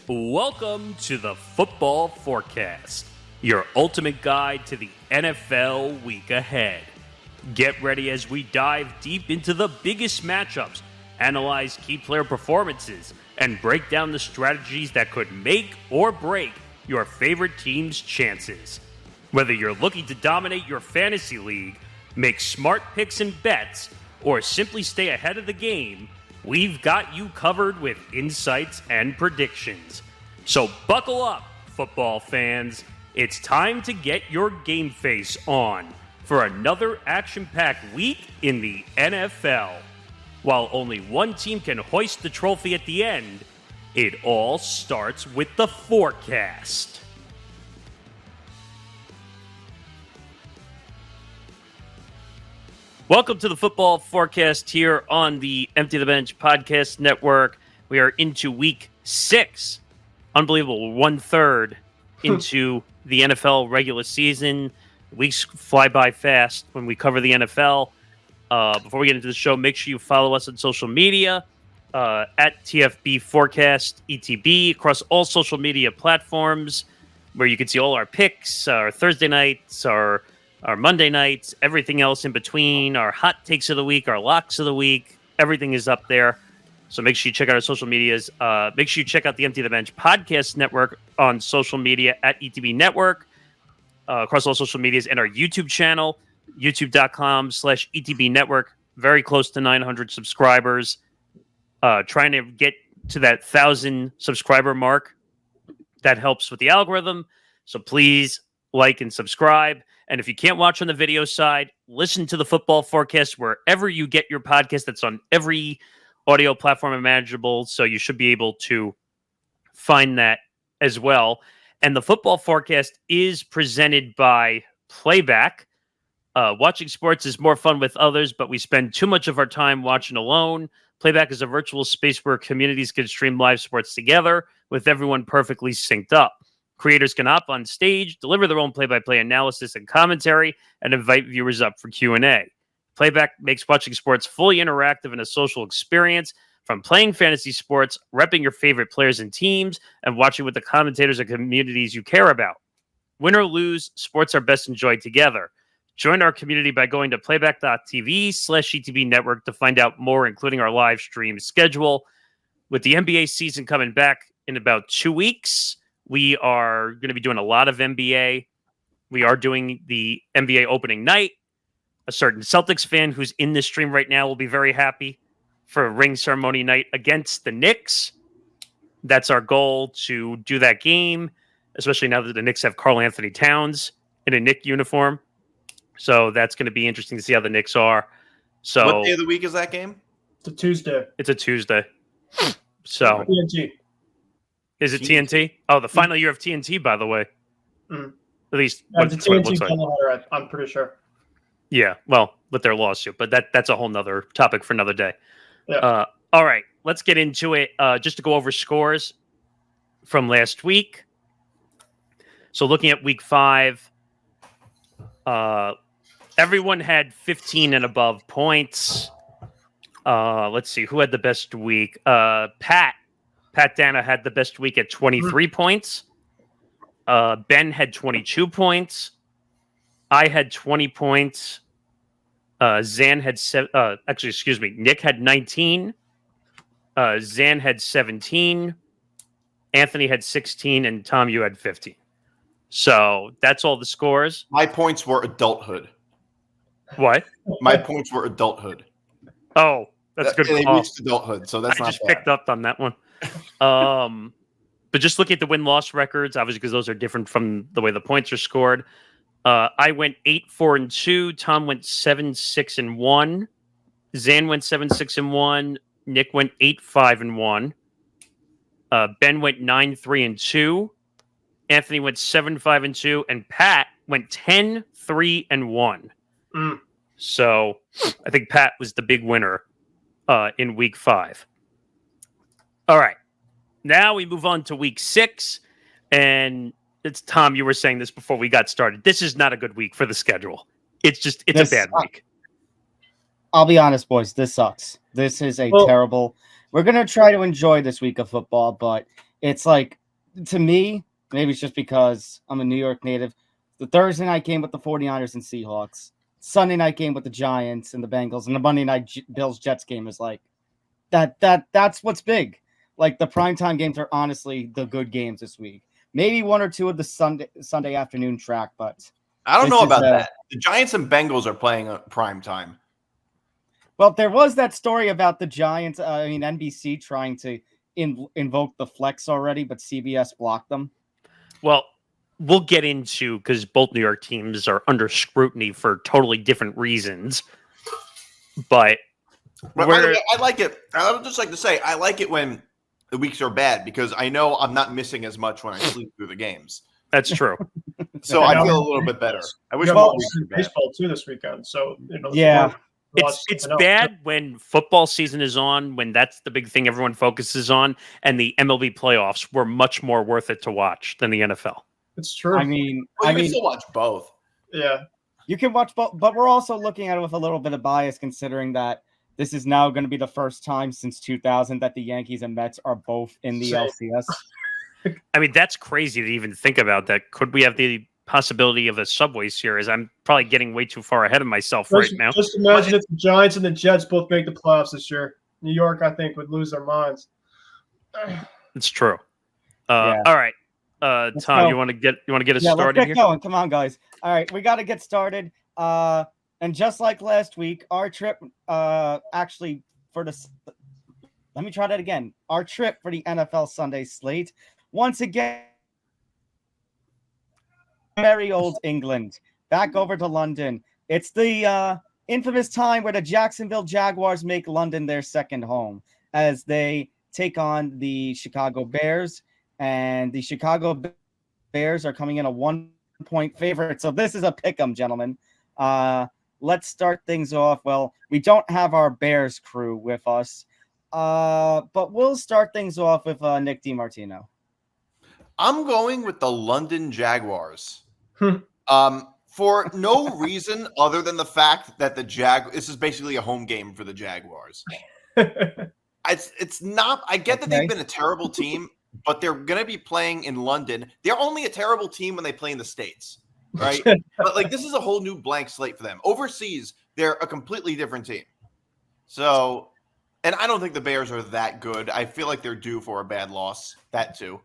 Welcome to the Football Forecast, your ultimate guide to the NFL week ahead. Get ready as we dive deep into the biggest matchups, analyze key player performances, and break down the strategies that could make or break your favorite team's chances. Whether you're looking to dominate your fantasy league, make smart picks and bets, or simply stay ahead of the game, we've got you covered with insights and predictions. So buckle up, football fans. It's time to get your game face on for another action-packed week in the NFL. While only one team can hoist the trophy at the end, it all starts with the forecast. Welcome to the Football Forecast here on the Empty the Bench Podcast Network. We are into week 6. Unbelievable, 1/3 into the NFL regular season. Weeks fly by fast when we cover the NFL. Before we get into the show, make sure you follow us on social media at TFB Forecast ETB across all social media platforms, where you can see all our picks, our Thursday nights, our Monday nights, everything else in between, our hot takes of the week, our locks of the week. Everything is up there. So make sure you check out our social medias. Make sure you check out the Empty the Bench Podcast Network on social media at ETB Network, across all social medias, and our YouTube channel, youtube.com/ETB Network. Very close to 900 subscribers. Trying to get to that 1,000 subscriber mark. That helps with the algorithm. So please like and subscribe. And if you can't watch on the video side, listen to the Football Forecast wherever you get your podcast. That's on every audio platform imaginable, so you should be able to find that as well. And the Football Forecast is presented by Playback. Watching sports is more fun with others, but we spend too much of our time watching alone. Playback is a virtual space where communities can stream live sports together with everyone perfectly synced up. Creators can hop on stage, deliver their own play-by-play analysis and commentary, and invite viewers up for Q&A. Playback makes watching sports fully interactive and a social experience, from playing fantasy sports, repping your favorite players and teams, and watching with the commentators and communities you care about. Win or lose, sports are best enjoyed together. Join our community by going to playback.tv/ETB Network to find out more, including our live stream schedule. With the NBA season coming back in about 2 weeks, we are going to be doing a lot of NBA. We are doing the NBA opening night. A certain Celtics fan who's in this stream right now will be very happy for a ring ceremony night against the Knicks. That's our goal, to do that game, especially now that the Knicks have Karl Anthony Towns in a Knick uniform. So that's going to be interesting to see how the Knicks are. So, what day of the week is that game? It's a Tuesday. It's a Tuesday. So TNT. Is it TNT? Oh, the final year of TNT, by the way. Mm-hmm. At least it's a TNT doubleheader, I'm pretty sure. Yeah, well, with their lawsuit, but that's a whole nother topic for another day. Yeah. All right, let's get into it. Just to go over scores from last week. So looking at week 5, everyone had 15 and above points. Let's see, who had the best week? Pat Dana had the best week at 23 points. Ben had 22 points. I had 20 points. Zan had Nick had 19. Zan had 17. Anthony had 16, and Tom, you had 15. So that's all the scores. My points were adulthood. What? My points were adulthood. Oh, that's good. They reached adulthood, so that's I not just bad. picked up on that one. But just looking at the win-loss records, obviously, because those are different from the way the points are scored. I went 8-4-2. Tom went 7-6-1. Zan went 7-6-1. Nick went 8-5-1. Ben went 9-3-2. Anthony went 7-5-2, and Pat went 10-3-1. So I think Pat was the big winner in week 5. All right. Now we move on to week 6, and it's Tom. You were saying this before we got started. This is not a good week for the schedule. It's a bad week. I'll be honest, boys. This sucks. This is a terrible. We're gonna try to enjoy this week of football, but It's like, to me, maybe it's just because I'm a New York native. The Thursday night game with the 49ers and Seahawks, Sunday night game with the Giants and the Bengals, and the Monday night Bills-Jets game is like, that's what's big. Like, the primetime games are honestly the good games this week. Maybe one or two of the Sunday afternoon track, but I don't know about that. The Giants and Bengals are playing prime time. Well, there was that story about the Giants. NBC trying to invoke the flex already, but CBS blocked them. Well, we'll get into, because both New York teams are under scrutiny for totally different reasons. But by the way, I like it. I would just like to say I like it when the weeks are bad because I know I'm not missing as much when I sleep through the games. That's true. So I feel a little bit better. I wish more weeks were bad. baseball too this weekend. So yeah. It's bad when football season is on, when that's the big thing everyone focuses on, and the MLB playoffs were much more worth it to watch than the NFL. It's true. You can still watch both. Yeah. You can watch both, but we're also looking at it with a little bit of bias considering that this is now going to be the first time since 2000 that the Yankees and Mets are both in the LCS. I mean, that's crazy to even think about that. Could we have the possibility of a Subway Series? I'm probably getting way too far ahead of myself right now. Just imagine if the Giants and the Jets both make the playoffs this year. New York, I think, would lose their minds. It's true. Yeah. All right, Tom, you want to get us started let's get here? going. Come on, guys. All right, we got to get started. And just like last week, our trip actually for the. Let me try that again. Our trip for the NFL Sunday slate once again. Merry old England, back over to London. It's the infamous time where the Jacksonville Jaguars make London their second home as they take on the Chicago Bears, and the Chicago Bears are coming in a 1-point favorite. So this is a pick 'em, gentlemen. Let's start things off. Well, we don't have our Bears crew with us, but we'll start things off with Nick DiMartino. I'm going with the London Jaguars. For no reason other than the fact that this is basically a home game for the Jaguars. It's not. I get that they've been a terrible team, but they're going to be playing in London. They're only a terrible team when they play in the States, right? But this is a whole new blank slate for them. Overseas, they're a completely different team. So, and I don't think the Bears are that good. I feel like they're due for a bad loss. That too.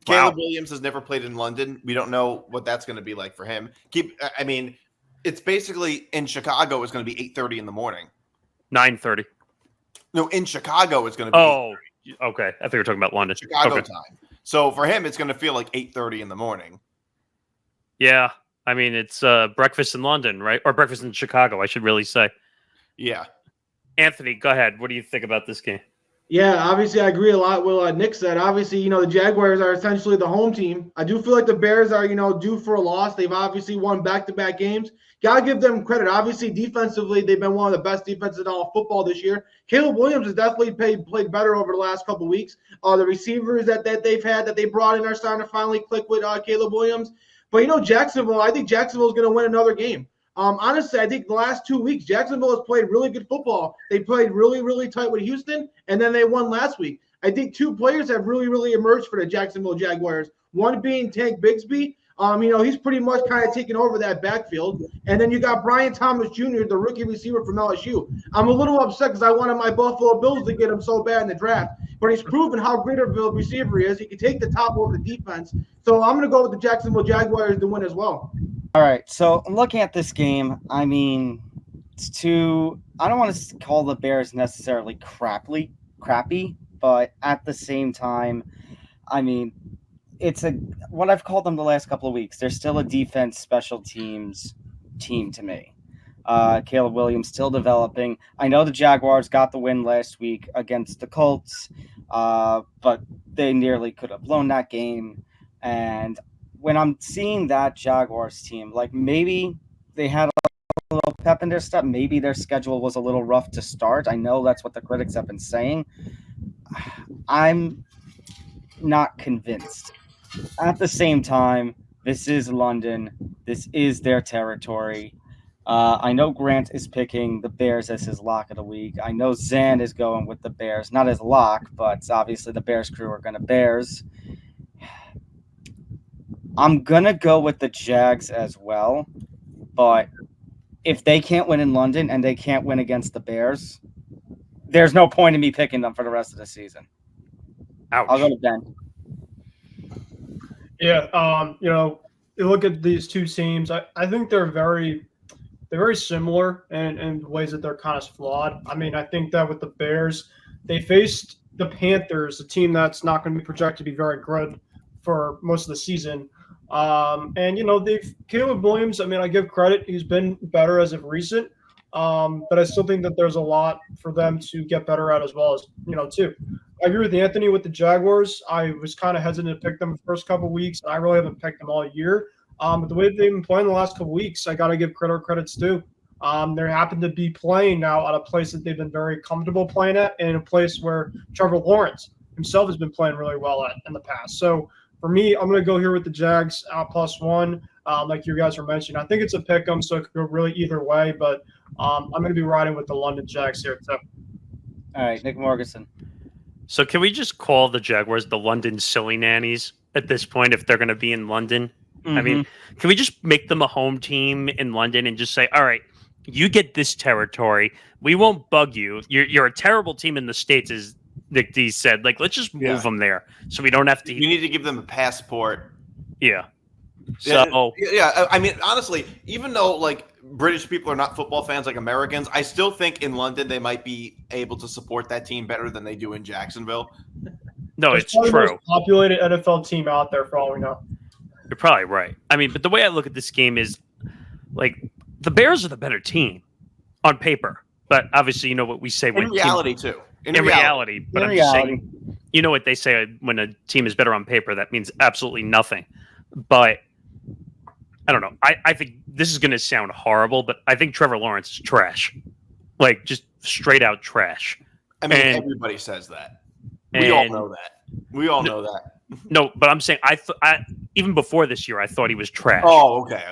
Caleb Williams has never played in London. We don't know what that's going to be like for him. It's basically in Chicago. It's going to be 8:30 in the morning. 9:30. No, in Chicago it's going to be. Oh, okay. I think we were talking about London. Chicago time. So for him, it's going to feel like 8:30 in the morning. Yeah, I mean it's breakfast in London, right? Or breakfast in Chicago, I should really say. Yeah. Anthony, go ahead. What do you think about this game? Yeah, obviously I agree a lot with what Nick said. Obviously, the Jaguars are essentially the home team. I do feel like the Bears are, due for a loss. They've obviously won back-to-back games. Got to give them credit. Obviously, defensively, they've been one of the best defenses in all of football this year. Caleb Williams has definitely played better over the last couple of weeks. The receivers that they've had that they brought in are starting to finally click with Caleb Williams. But, Jacksonville, I think Jacksonville is going to win another game. Honestly, I think the last 2 weeks, Jacksonville has played really good football. They played really, really tight with Houston, and then they won last week. I think two players have really, really emerged for the Jacksonville Jaguars. One being Tank Bigsby. He's pretty much kind of taken over that backfield. And then you got Brian Thomas Jr., the rookie receiver from LSU. I'm a little upset because I wanted my Buffalo Bills to get him so bad in the draft. But he's proven how great of a receiver he is. He can take the top over the defense. So I'm going to go with the Jacksonville Jaguars to win as well. All right, so I'm looking at this game. I mean, I don't want to call the Bears necessarily crappy, but at the same time, I mean, it's what I've called them the last couple of weeks. They're still a defense special teams team to me. Caleb Williams still developing. I know the Jaguars got the win last week against the Colts, but they nearly could have blown that game. And when I'm seeing that Jaguars team, maybe they had a little pep in their step. Maybe their schedule was a little rough to start. I know that's what the critics have been saying. I'm not convinced. At the same time, this is London. This is their territory. I know Grant is picking the Bears as his lock of the week. I know Zan is going with the Bears, not as lock, but obviously the Bears crew are going to Bears. I'm going to go with the Jags as well, but if they can't win in London and they can't win against the Bears, there's no point in me picking them for the rest of the season. Ouch. I'll go to Ben. Yeah, you look at these two teams. I think they're very similar in ways that they're kind of flawed. I mean, I think that with the Bears, they faced the Panthers, a team that's not going to be projected to be very good for most of the season. They've Caleb Williams. I mean, I give credit; he's been better as of recent. But I still think that there's a lot for them to get better at as well as too. I agree with Anthony with the Jaguars. I was kind of hesitant to pick them the first couple of weeks. I really haven't picked them all year. But the way they've been playing the last couple of weeks, I got to give credit's due. They happen to be playing now at a place that they've been very comfortable playing at, and a place where Trevor Lawrence himself has been playing really well at in the past. So for me, I'm going to go here with the Jags +1, like you guys were mentioning. I think it's a pick 'em, so it could go really either way. But I'm going to be riding with the London Jags here too. All right, Nick Morganson. So can we just call the Jaguars the London silly nannies at this point if they're going to be in London? I mean, can we just make them a home team in London and just say, all right, you get this territory. We won't bug you. You're a terrible team in the States, as Nick D said. Like, let's just move them there so we don't have to. You need to give them a passport. Yeah. So yeah, I mean, honestly, even though like British people are not football fans like Americans, I still think in London they might be able to support that team better than they do in Jacksonville. No, It's it's probably the true. most populated NFL team out there for all we know. You're probably right. I mean, but the way I look at this game is like the Bears are the better team on paper, but obviously, you know what we say when In reality, too. In reality, but In I'm just reality. saying, you know what they say when a team is better on paper, that means absolutely nothing. But I don't know. I think this is going to sound horrible, but I think Trevor Lawrence is trash, like just straight out trash. I mean, And- everybody says that. We all know that. We all know that. No, but I'm saying I even before this year, I thought he was trash. Oh, okay.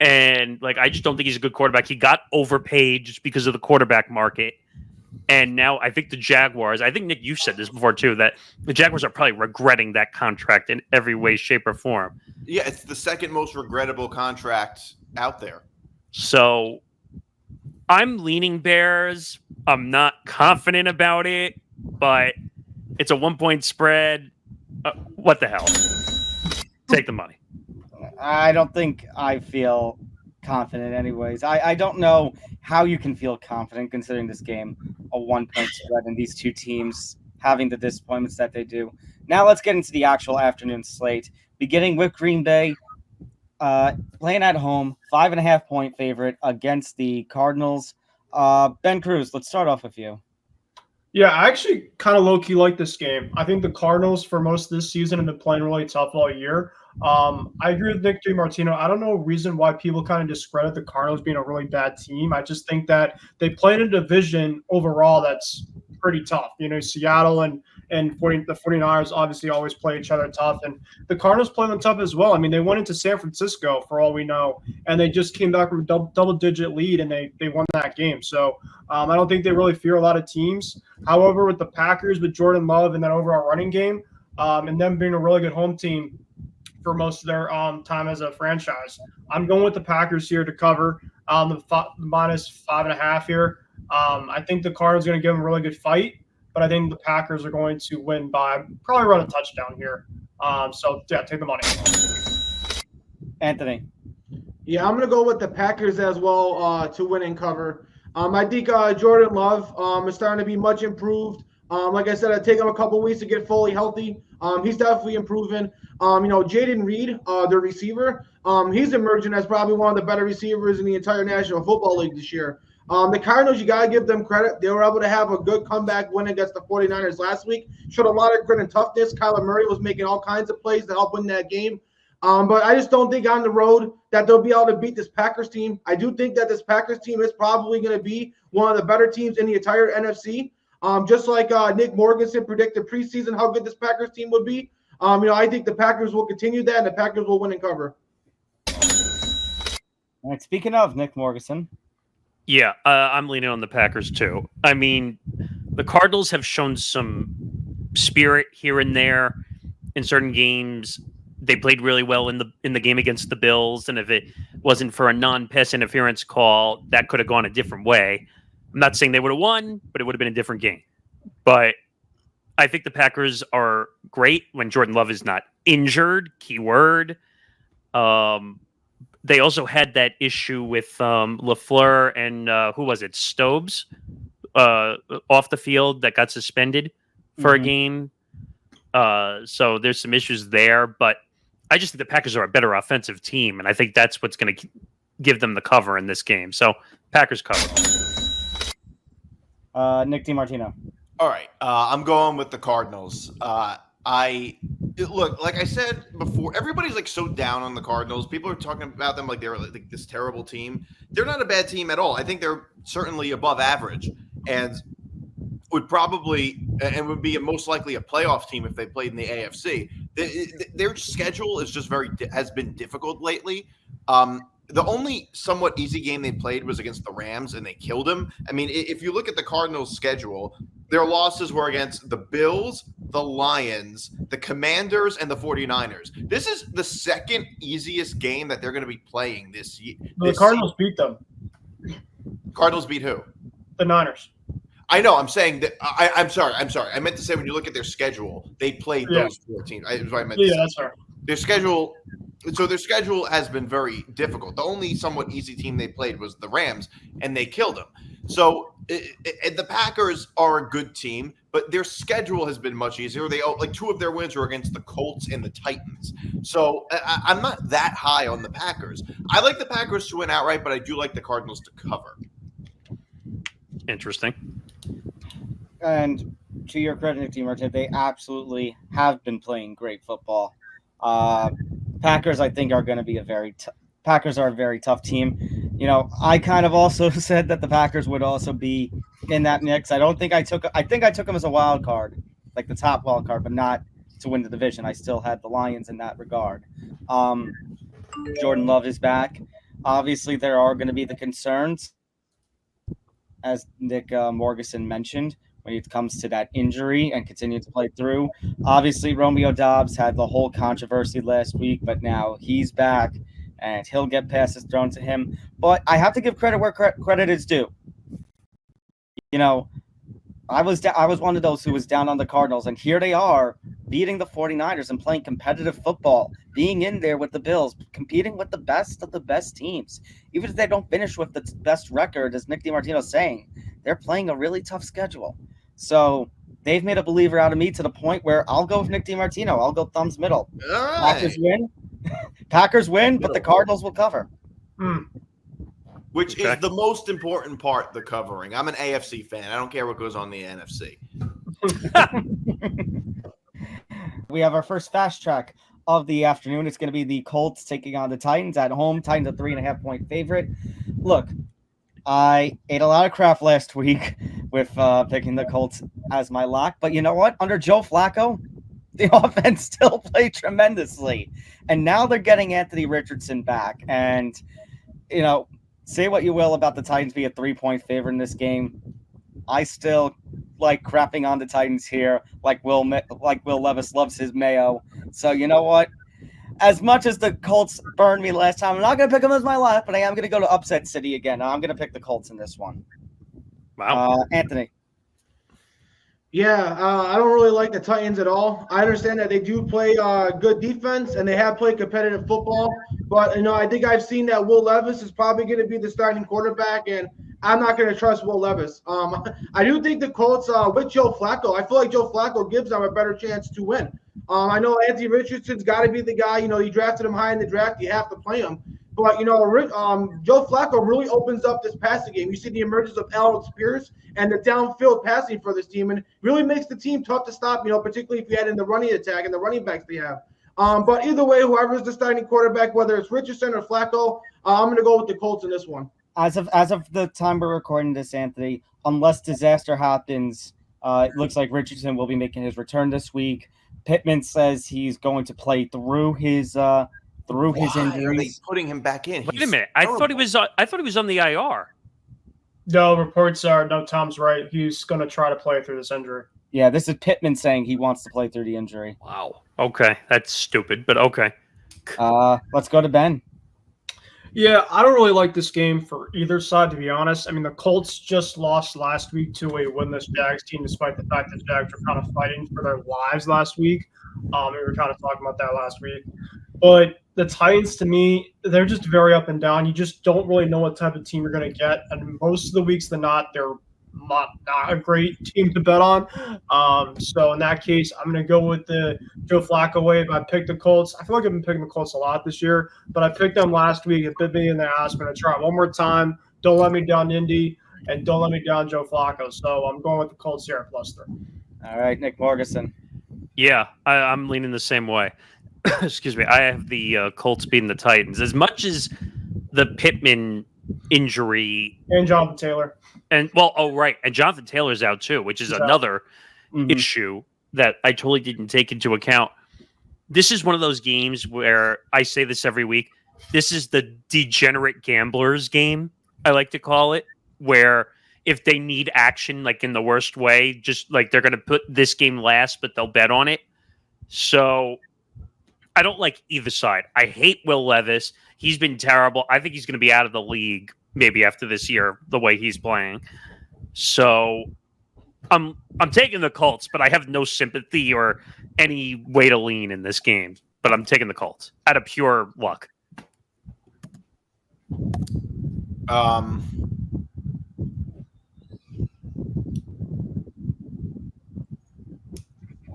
And like, I just don't think he's a good quarterback. He got overpaid just because of the quarterback market. And now I think the Jaguars, I think, Nick, you said this before too, that the Jaguars are probably regretting that contract in every way, shape, or form. Yeah, it's the second most regrettable contract out there. So I'm leaning Bears. I'm not confident about it, but it's a 1-point spread. What the hell? Take the money. I don't think I feel confident anyways. I don't know how you can feel confident considering this game a 1-point spread and these two teams having the disappointments that they do. Now let's get into the actual afternoon slate, beginning with Green Bay playing at home, 5.5-point favorite against the Cardinals. Ben Cruz, let's start off with you. Yeah, I actually kind of low-key like this game. I think the Cardinals, for most of this season, have been playing really tough all year. I agree with Nick DiMartino. I don't know a reason why people kind of discredit the Cardinals being a really bad team. I just think that they play in a division overall that's pretty tough. Seattle and the 49ers obviously always play each other tough, and the Cardinals play them tough as well. I mean, they went into San Francisco for all we know, and they just came back from a double-digit lead, and they won that game. So I don't think they really fear a lot of teams. However, with the Packers, with Jordan Love and that overall running game, and them being a really good home team for most of their time as a franchise, I'm going with the Packers here to cover the -5.5 here. I think the Cardinals are going to give them a really good fight, but I think the Packers are going to win by probably around a touchdown here. Take the money. Anthony. Yeah, I'm going to go with the Packers as well to win and cover. I think Jordan Love is starting to be much improved. Like I said, it took him a couple weeks to get fully healthy. He's definitely improving. Jaden Reed, the receiver, he's emerging as probably one of the better receivers in the entire National Football League this year. The Cardinals, you got to give them credit. They were able to have a good comeback win against the 49ers last week. Showed a lot of grit and toughness. Kyler Murray was making all kinds of plays to help win that game. But I just don't think on the road that they'll be able to beat this Packers team. I do think that this Packers team is probably going to be one of the better teams in the entire NFC. Just like Nick Morganson predicted preseason how good this Packers team would be. I think the Packers will continue that, and the Packers will win and cover. All right, speaking of Nick Morganson, Yeah, I'm leaning on the Packers too. I mean, the Cardinals have shown some spirit here and there in certain games. They played really well in the game against the Bills, and if it wasn't for a non-pass interference call, that could have gone a different way. I'm not saying they would have won, but it would have been a different game. But I think the Packers are great when Jordan Love is not injured. Keyword. They also had that issue with LaFleur and who was it, Stobes, off the field that got suspended for a game. So there's some issues there, but I just think the Packers are a better offensive team, and I think that's what's going to give them the cover in this game. So Packers cover. Nick DiMartino. All right, I'm going with the Cardinals. Look, like I said before, everybody's like so down on the Cardinals. People are talking about them like they're like this terrible team. They're not a bad team at all. I think they're certainly above average, and would be most likely a playoff team if they played in the AFC. Their schedule is just has been difficult lately. The only somewhat easy game they played was against the Rams, and they killed them. I mean, if you look at the Cardinals' schedule, their losses were against the Bills, the Lions, the Commanders, and the 49ers. This is the second easiest game that they're going to be playing this year. The Cardinals beat them. Cardinals beat who? The Niners. I know. I'm saying that. I'm sorry. I meant to say when you look at their schedule, they played those 14. That's what I meant to say. That's right. Their schedule. So their schedule has been very difficult. The only somewhat easy team they played was the Rams, and they killed them. So the Packers are a good team, but their schedule has been much easier. They like two of their wins were against the Colts and the Titans. So I'm not that high on the Packers. I like the Packers to win outright, but I do like the Cardinals to cover. Interesting. And to your credit, Nick DiMartino, they absolutely have been playing great football. Packers, I think, are going to be Packers are a very tough team. You know, I kind of also said that the Packers would also be in that mix. I think I took them as a wild card, like the top wild card, but not to win the division. I still had the Lions in that regard. Jordan Love is back. Obviously, there are going to be the concerns, as Nick Morganson mentioned, when it comes to that injury and continue to play through. Obviously, Romeo Doubs had the whole controversy last week, but now he's back and he'll get passes thrown to him. But I have to give credit where credit is due. You know, I was one of those who was down on the Cardinals, and here they are beating the 49ers and playing competitive football, being in there with the Bills, competing with the best of the best teams. Even if they don't finish with the best record, as Nick DiMartino is saying, they're playing a really tough schedule. So they've made a believer out of me to the point where I'll go with Nick DiMartino. I'll go thumbs middle. All right. Packers win, but the Cardinals will cover. Which is the most important part, the covering. I'm an AFC fan. I don't care what goes on the NFC. We have our first fast track of the afternoon. It's going to be the Colts taking on the Titans at home. Titans a 3.5-point favorite. Look, I ate a lot of crap last week with picking the Colts as my lock. But you know what? Under Joe Flacco, the offense still played tremendously. And now they're getting Anthony Richardson back. And, you know, say what you will about the Titans being a 3-point favorite in this game. I still like crapping on the Titans here, like Will Levis loves his mayo. So you know what? As much as the Colts burned me last time, I'm not going to pick them as my lock, but I am going to go to upset city again. I'm going to pick the Colts in this one. Wow. Anthony. Yeah, I don't really like the Titans at all. I understand that they do play good defense and they have played competitive football, but you know I think I've seen that Will Levis is probably going to be the starting quarterback, and I'm not going to trust Will Levis. I do think the Colts with Joe Flacco, I feel like Joe Flacco gives them a better chance to win. I know Anthony Richardson's got to be the guy. You know, you drafted him high in the draft, you have to play him. But, you know, Joe Flacco really opens up this passing game. You see the emergence of Alex Pierce and the downfield passing for this team, and really makes the team tough to stop, you know, particularly if you add in the running attack and the running backs they have. But either way, whoever's the starting quarterback, whether it's Richardson or Flacco, I'm going to go with the Colts in this one. As of the time we're recording this, Anthony, unless disaster happens, it looks like Richardson will be making his return this week. Pittman says he's going to play through his through his Why are they injuries. putting him back in? Wait a He's minute. I thought he terrible. was on the IR. No, reports are no. Tom's right. He's going to try to play through this injury. Yeah, this is Pittman saying he wants to play through the injury. Wow. Okay, that's stupid, but okay. Let's go to Ben. Yeah, I don't really like this game for either side, to be honest. I mean, the Colts just lost last week to a winless Jags team, despite the fact that Jags were kind of fighting for their lives last week. We were kind of talking about that last week. But the Titans, to me, they're just very up and down. You just don't really know what type of team you're going to get. And most of the weeks than not, they're not a great team to bet on. So in that case, I'm going to go with the Joe Flacco wave. I picked the Colts. I feel like I've been picking the Colts a lot this year, but I picked them last week. It bit me in the ass. I'm going to try it one more time. Don't let me down, Indy, and don't let me down, Joe Flacco. So I'm going with the Colts here at +3. All right, Nick Morganson. Yeah, I'm leaning the same way. Excuse me. I have the Colts beating the Titans. As much as the Pittman injury And Jonathan Taylor. and Jonathan Taylor's out too, which is another issue that I totally didn't take into account. This is one of those games where I say this every week. This is the degenerate gamblers game, I like to call it, where if they need action, like in the worst way, just like they're going to put this game last, but they'll bet on it. So I don't like either side. I hate Will Levis. He's been terrible. I think he's going to be out of the league maybe after this year, the way he's playing. So I'm taking the Colts, but I have no sympathy or any way to lean in this game. But I'm taking the Colts out of pure luck. All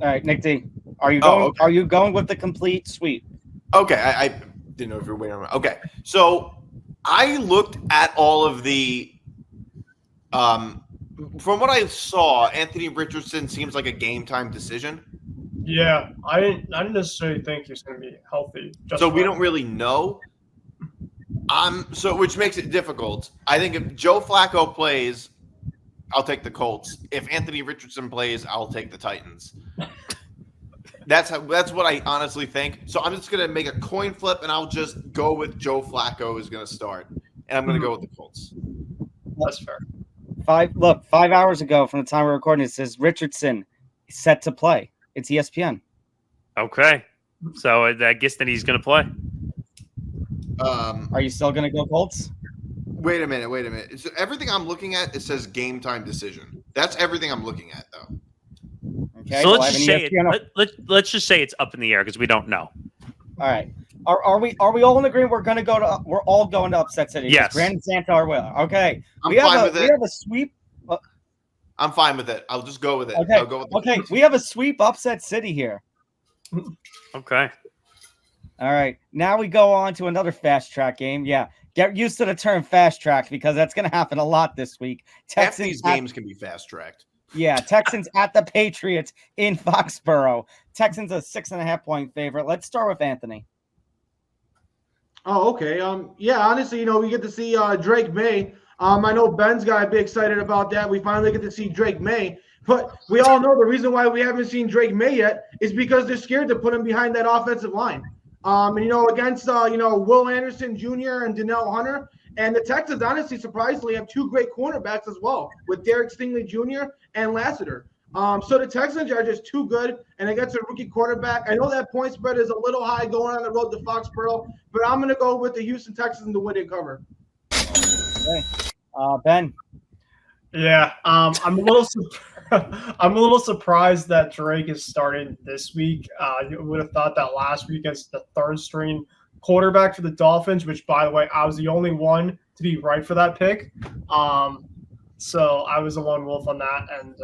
right, Nick D. Are you going? Okay. Are you going with the complete sweep? Okay, I didn't know if you were waiting on. Okay, so I looked at all of the. From what I saw, Anthony Richardson seems like a game time decision. Yeah, I didn't necessarily think he's going to be healthy. So we don't really know. So which makes it difficult. I think if Joe Flacco plays, I'll take the Colts. If Anthony Richardson plays, I'll take the Titans. That's what I honestly think. So I'm just gonna make a coin flip, and I'll just go with Joe Flacco is gonna start, and I'm gonna go with the Colts. That's fair. 5 hours ago from the time we're recording, it says Richardson is set to play. It's ESPN. Okay. So I guess then he's going to play. Are you still going to go Colts? Wait a minute. So everything I'm looking at, it says game time decision. That's everything I'm looking at, though. Okay. So well, let's just say let's just say it's up in the air because we don't know. All right. Are we all in agreement? We're all going to upset city. Yes. Brandon Santa or Will. Okay. I'm We fine with it. have a sweep. I'm fine with it. I'll just go with it. Okay. I'll go with the Okay. We have a sweep upset city here. Okay. All right. Now we go on to another fast track game. Yeah. Get used to the term fast track because that's going to happen a lot this week. Half these games can be fast tracked. Yeah, Texans at the Patriots in Foxborough. Texans a 6.5-point favorite. Let's start with Anthony. Oh, okay. Yeah, honestly, we get to see Drake May. I know Ben's got to be excited about that. We finally get to see Drake May. But we all know the reason why we haven't seen Drake May yet is because they're scared to put him behind that offensive line. Against Will Anderson Jr. and Donnell Hunter. And the Texans, honestly, surprisingly, have two great cornerbacks as well with Derek Stingley Jr. and Lassiter. So the Texans are just too good, and against a rookie quarterback, I know that point spread is a little high going on the road to Foxborough, but I'm going to go with the Houston Texans to win and cover. Okay. Ben. Yeah, I'm a little surprised that Drake is starting this week. You would have thought that last week against the third string quarterback for the Dolphins, which, by the way, I was the only one to be right for that pick. So I was a lone wolf on that. And,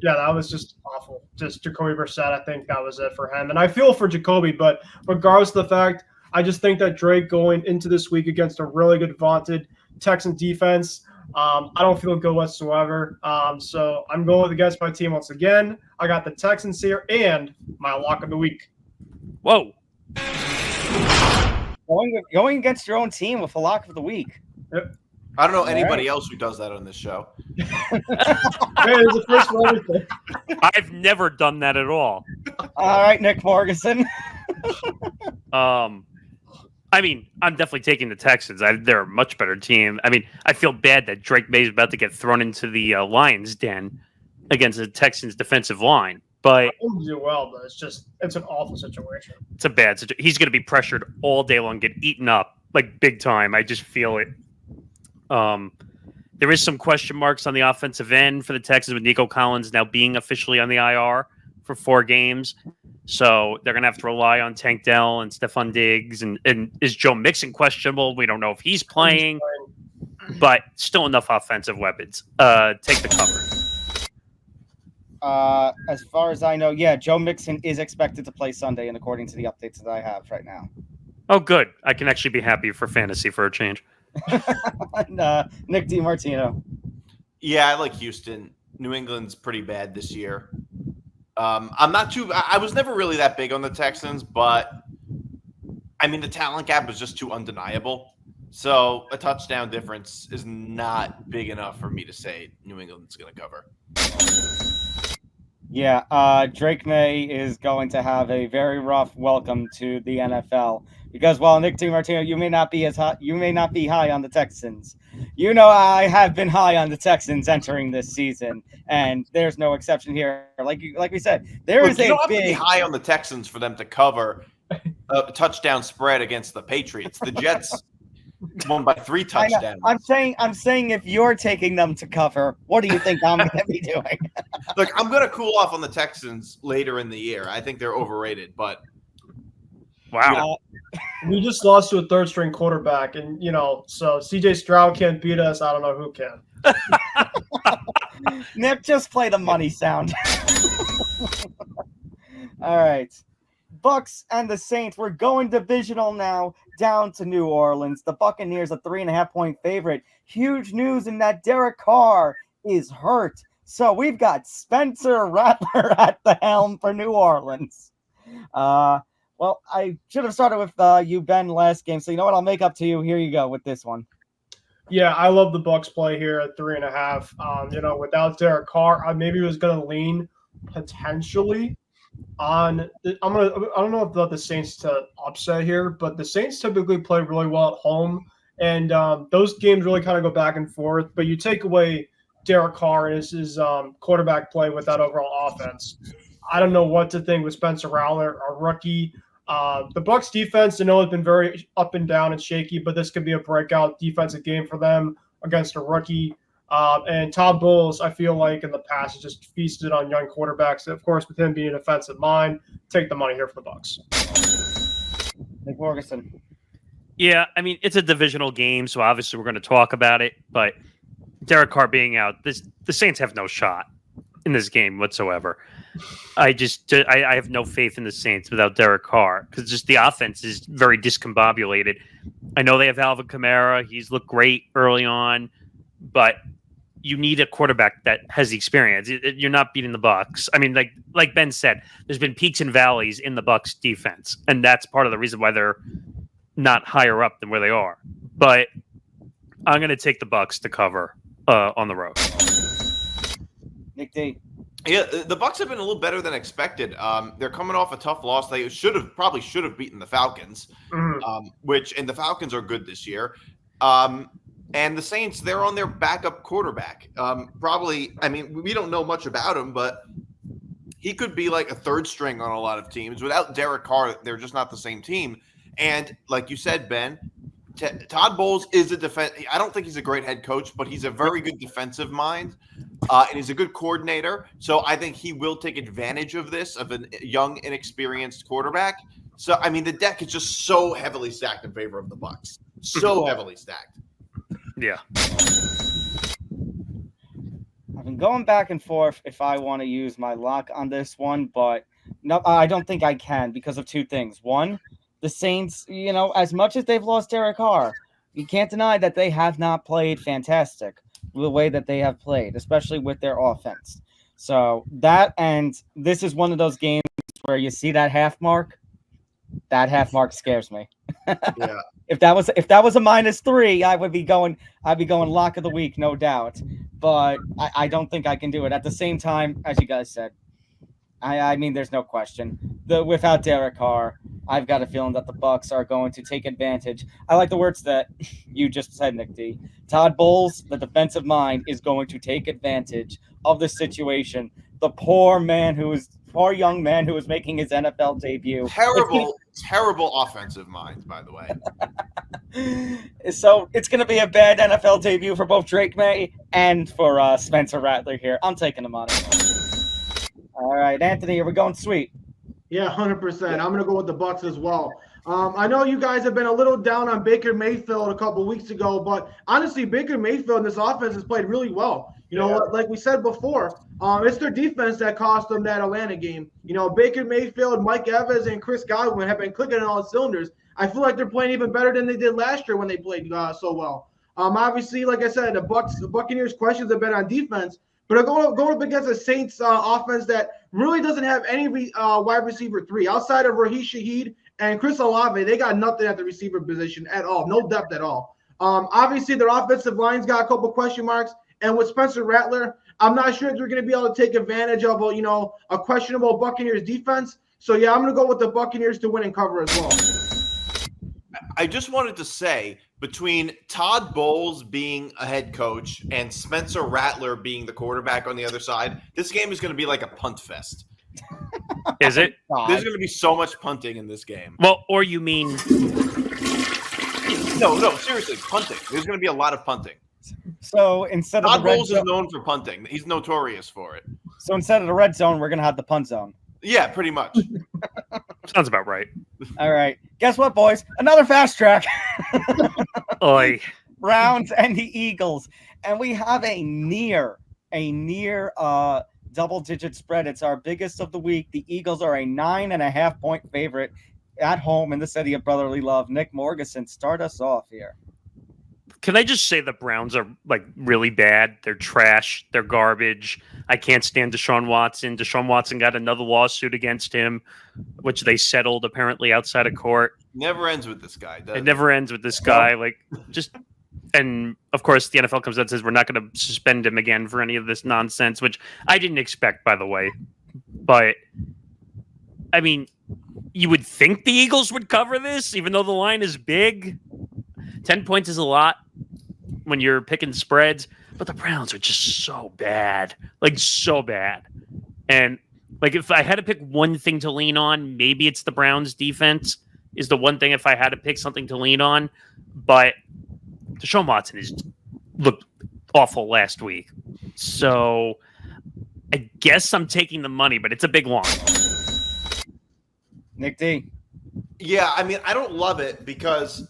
that was just awful. Just Jacoby Brissett, I think that was it for him. And I feel for Jacoby, but regardless of the fact, I just think that Drake going into this week against a really good vaunted Texan defense, I don't feel good whatsoever. So I'm going against my team once again. I got the Texans here and my lock of the week. Whoa. Going against your own team with a lock of the week. Yep. I don't know anybody else who does that on this show. Hey, it's the first for everything. I've never done that at all. All right, Nick Morganson. I mean, I'm definitely taking the Texans. They're a much better team. I mean, I feel bad that Drake May is about to get thrown into the Lions' den against the Texans' defensive line. But He'll do well, but it's an awful situation. it's a bad situation. He's going to be pressured all day long, get eaten up like big time. I just feel it. There is some question marks on the offensive end for the Texans with Nico Collins now being officially on the IR for 4 games. So they're going to have to rely on Tank Dell and Stephon Diggs. And is Joe Mixon questionable? We don't know if he's playing, but still enough offensive weapons. Take the cover. As far as I know, yeah, Joe Mixon is expected to play Sunday, and according to the updates that I have right now. Oh, good. I can actually be happy for fantasy for a change. And, Nick DiMartino. Yeah, I like Houston. New England's pretty bad this year. I was never really that big on the Texans, but I mean, the talent gap is just too undeniable. So a touchdown difference is not big enough for me to say New England's going to cover. Yeah, Drake May is going to have a very rough welcome to the NFL because while Nick DiMartino, you may not be high on the Texans. You know, I have been high on the Texans entering this season, and there's no exception here. Like we said, there is you a don't have to big be high on the Texans for them to cover a touchdown spread against the Patriots. The Jets won by 3 touchdowns. I'm saying if you're taking them to cover, what do you think I'm going to be doing? Look, I'm going to cool off on the Texans later in the year. I think they're overrated, but wow. We just lost to a third-string quarterback, and so CJ Stroud can't beat us. I don't know who can. Nick, just play the money sound. All right. Bucks and the Saints. We're going divisional now, down to New Orleans. The Buccaneers a 3.5-point favorite. Huge news in that Derek Carr is hurt. So we've got Spencer Rattler at the helm for New Orleans. Well, I should have started with you, Ben, last game. So you know what? I'll make up to you. Here you go with this one. Yeah, I love the Bucks play here at 3.5. Without Derek Carr, I maybe was going to lean potentially on. I don't know about the Saints to upset here, but the Saints typically play really well at home, and those games really kind of go back and forth. But you take away Derek Carr and his quarterback play with that overall offense. I don't know what to think with Spencer Rattler, a rookie. The Bucks defense, I know, has been very up and down and shaky, but this could be a breakout defensive game for them against a rookie. And Todd Bowles, I feel like in the past, has just feasted on young quarterbacks. Of course, with him being an offensive mind, take the money here for the Bucks. Nick Morganson. Yeah, I mean, it's a divisional game, so obviously we're going to talk about it. But Derek Carr being out, the Saints have no shot in this game whatsoever. I have no faith in the Saints without Derek Carr because just the offense is very discombobulated. I know they have Alvin Kamara. He's looked great early on, but you need a quarterback that has the experience. You're not beating the Bucks. I mean, like Ben said, there's been peaks and valleys in the Bucks defense, and that's part of the reason why they're not higher up than where they are. But I'm going to take the Bucks to cover on the road. Nick D. Yeah, the Bucks have been a little better than expected. They're coming off a tough loss. They probably should have beaten the Falcons, and the Falcons are good this year. And the Saints, they're on their backup quarterback. Probably, I mean, we don't know much about him, but he could be like a third string on a lot of teams. Without Derek Carr, they're just not the same team. And like you said, Ben, Todd Bowles is a defense. I don't think he's a great head coach, but he's a very good defensive mind, and he's a good coordinator. So I think he will take advantage of this, of a young, inexperienced quarterback. So I mean, the deck is just so heavily stacked in favor of the Bucks. So heavily stacked. Yeah. I've been going back and forth if I want to use my lock on this one, but no, I don't think I can because of 2 things. One, the Saints, as much as they've lost Derek Carr, you can't deny that they have not played fantastic the way that they have played, especially with their offense. So that, and this is one of those games where you see that half mark. That half mark scares me. Yeah. If that was a -3, I'd be going lock of the week, no doubt. But I don't think I can do it. At the same time, as you guys said, I mean, there's no question. Without Derek Carr, I've got a feeling that the Bucks are going to take advantage. I like the words that you just said, Nick D. Todd Bowles, the defensive mind, is going to take advantage of the situation. The poor young man who was making his NFL debut. Terrible offensive mind, by the way. So it's going to be a bad NFL debut for both Drake May and for Spencer Rattler here. I'm taking the money. All right, Anthony, are we going sweet? Yeah, 100%. I'm going to go with the Bucks as well. I know you guys have been a little down on Baker Mayfield a couple weeks ago, but honestly, Baker Mayfield and this offense has played really well. Like we said before, it's their defense that cost them that Atlanta game. Baker Mayfield, Mike Evans, and Chris Godwin have been clicking on all cylinders. I feel like they're playing even better than they did last year when they played so well. Obviously, like I said, the Buccaneers' questions have been on defense, but they're going up against a Saints offense that really doesn't have any wide receiver 3 outside of Raheem Shaheed and Chris Olave. They got nothing at the receiver position at all, no depth at all. Obviously, their offensive line's got a couple question marks, and with Spencer Rattler, I'm not sure if they're going to be able to take advantage of a questionable Buccaneers defense. So yeah, I'm going to go with the Buccaneers to win and cover as well. I just wanted to say, between Todd Bowles being a head coach and Spencer Rattler being the quarterback on the other side, this game is going to be like a punt fest. Is it? There's going to be so much punting in this game. Well, or you mean... No, seriously, punting. There's going to be a lot of punting. So instead of Todd Bowles is known for punting. He's notorious for it. So instead of the red zone, we're going to have the punt zone. Yeah, pretty much. Sounds about right. All right. Guess what, boys? Another fast track. Oy. Browns and the Eagles. And we have a near double-digit spread. It's our biggest of the week. The Eagles are a 9.5-point favorite at home in the city of brotherly love. Nick Morgeson, start us off here. Can I just say the Browns are like really bad? They're trash. They're garbage. I can't stand Deshaun Watson. Deshaun Watson got another lawsuit against him, which they settled apparently outside of court. Never ends with this guy, does it? It never ends with this guy. And of course, the NFL comes out and says we're not going to suspend him again for any of this nonsense, which I didn't expect, by the way. But I mean, you would think the Eagles would cover this, even though the line is big. 10 points is a lot when you're picking spreads, but the Browns are just so bad, like so bad. And like if I had to pick one thing to lean on, maybe it's the Browns defense is the one thing if I had to pick something to lean on. But Deshaun Watson looked awful last week. So I guess I'm taking the money, but it's a big line. Nick D. Yeah, I mean, I don't love it because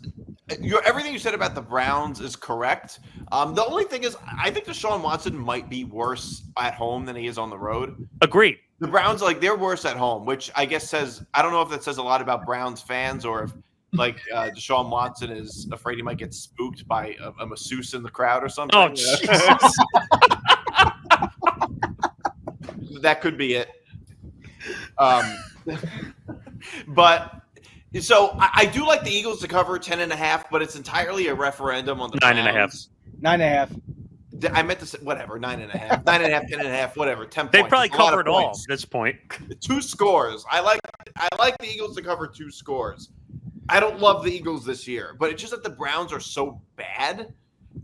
everything you said about the Browns is correct. The only thing is, I think Deshaun Watson might be worse at home than he is on the road. Agreed. The Browns, they're worse at home, which I guess says, I don't know if that says a lot about Browns fans or if, Deshaun Watson is afraid he might get spooked by a masseuse in the crowd or something. Oh, Jesus. That could be it. But so I do like the Eagles to cover 10.5, but it's entirely a referendum on the 9.5. 9.5. I meant to say whatever, 9.5, 9.5, 10.5, whatever. 10 points. They probably cover it all at points. this point. 2 scores. I like the Eagles to cover 2 scores. I don't love the Eagles this year, but it's just that the Browns are so bad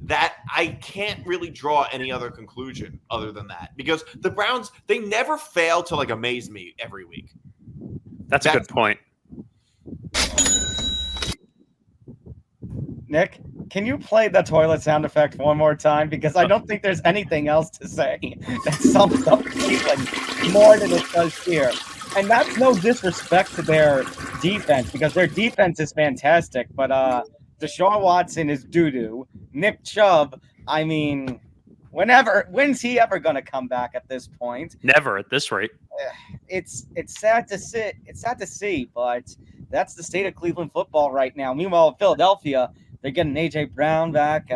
that I can't really draw any other conclusion other than that. Because the Browns, they never fail to amaze me every week. That's a good point. Nick, can you play the toilet sound effect one more time? Because I don't think there's anything else to say that sums up Cleveland more than it does here. And that's no disrespect to their defense, because their defense is fantastic. But Deshaun Watson is doo-doo. Nick Chubb, I mean, when's he ever going to come back at this point? Never at this rate. It's sad to see. It's sad to see, but that's the state of Cleveland football right now. Meanwhile, Philadelphia, they're getting AJ Brown back,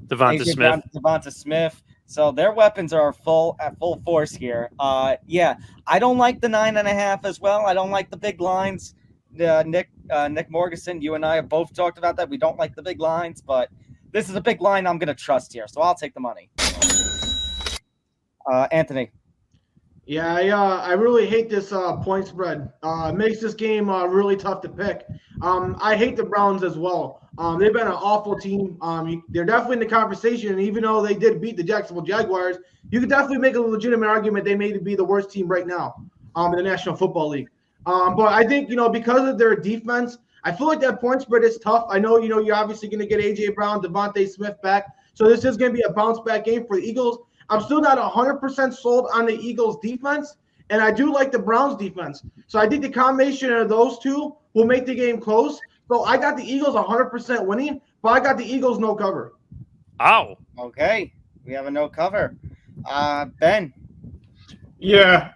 Devonta Smith. So their weapons are at full force here. Yeah, I don't like the 9.5 as well. I don't like the big lines. Nick Morgeson, you and I have both talked about that. We don't like the big lines, but this is a big line I'm going to trust here, so I'll take the money. Anthony. Yeah, I really hate this point spread. It makes this game really tough to pick. I hate the Browns as well. They've been an awful team. They're definitely in the conversation, and even though they did beat the Jacksonville Jaguars, you could definitely make a legitimate argument they may be the worst team right now in the National Football League. But I think because of their defense, I feel like that point spread is tough. I know you're obviously going to get AJ Brown, Devontae Smith back, so this is going to be a bounce back game for the Eagles. I'm still not 100% sold on the Eagles defense, and I do like the Browns defense. So I think the combination of those two will make the game close. So I got the Eagles 100% winning, but I got the Eagles no cover. Oh, Okay, we have a no cover. Ben. Yeah.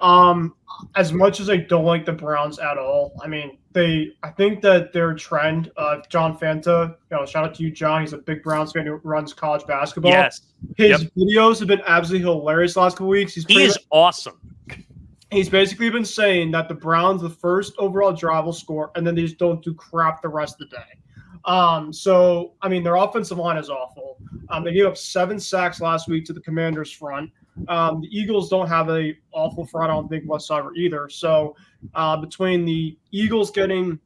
As much as I don't like the Browns at all, I mean, I think that their trend, John Fanta, shout out to you, John. He's a big Browns fan who runs college basketball. yes. His videos have been absolutely hilarious the last couple weeks. He is awesome. He's basically been saying that the Browns, the first overall drive, will score, and then they just don't do crap the rest of the day. So, I mean, their offensive line is awful. They gave up 7 sacks last week to the Commanders' front. The Eagles don't have an awful front, I don't think, whatsoever either. So, between the Eagles getting,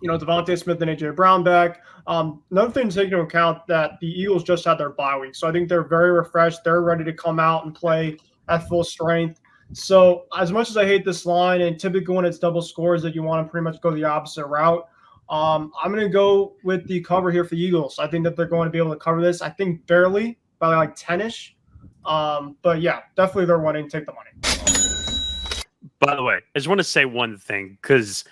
Devontae Smith and AJ Brown back, another thing to take into account that the Eagles just had their bye week. So I think they're very refreshed. They're ready to come out and play at full strength. So as much as I hate this line, and typically when it's double scores that you want to pretty much go the opposite route, I'm going to go with the cover here for the Eagles. I think that they're going to be able to cover this. I think barely, by like 10-ish. But yeah, definitely they're wanting to take the money. By the way, I just want to say one thing, because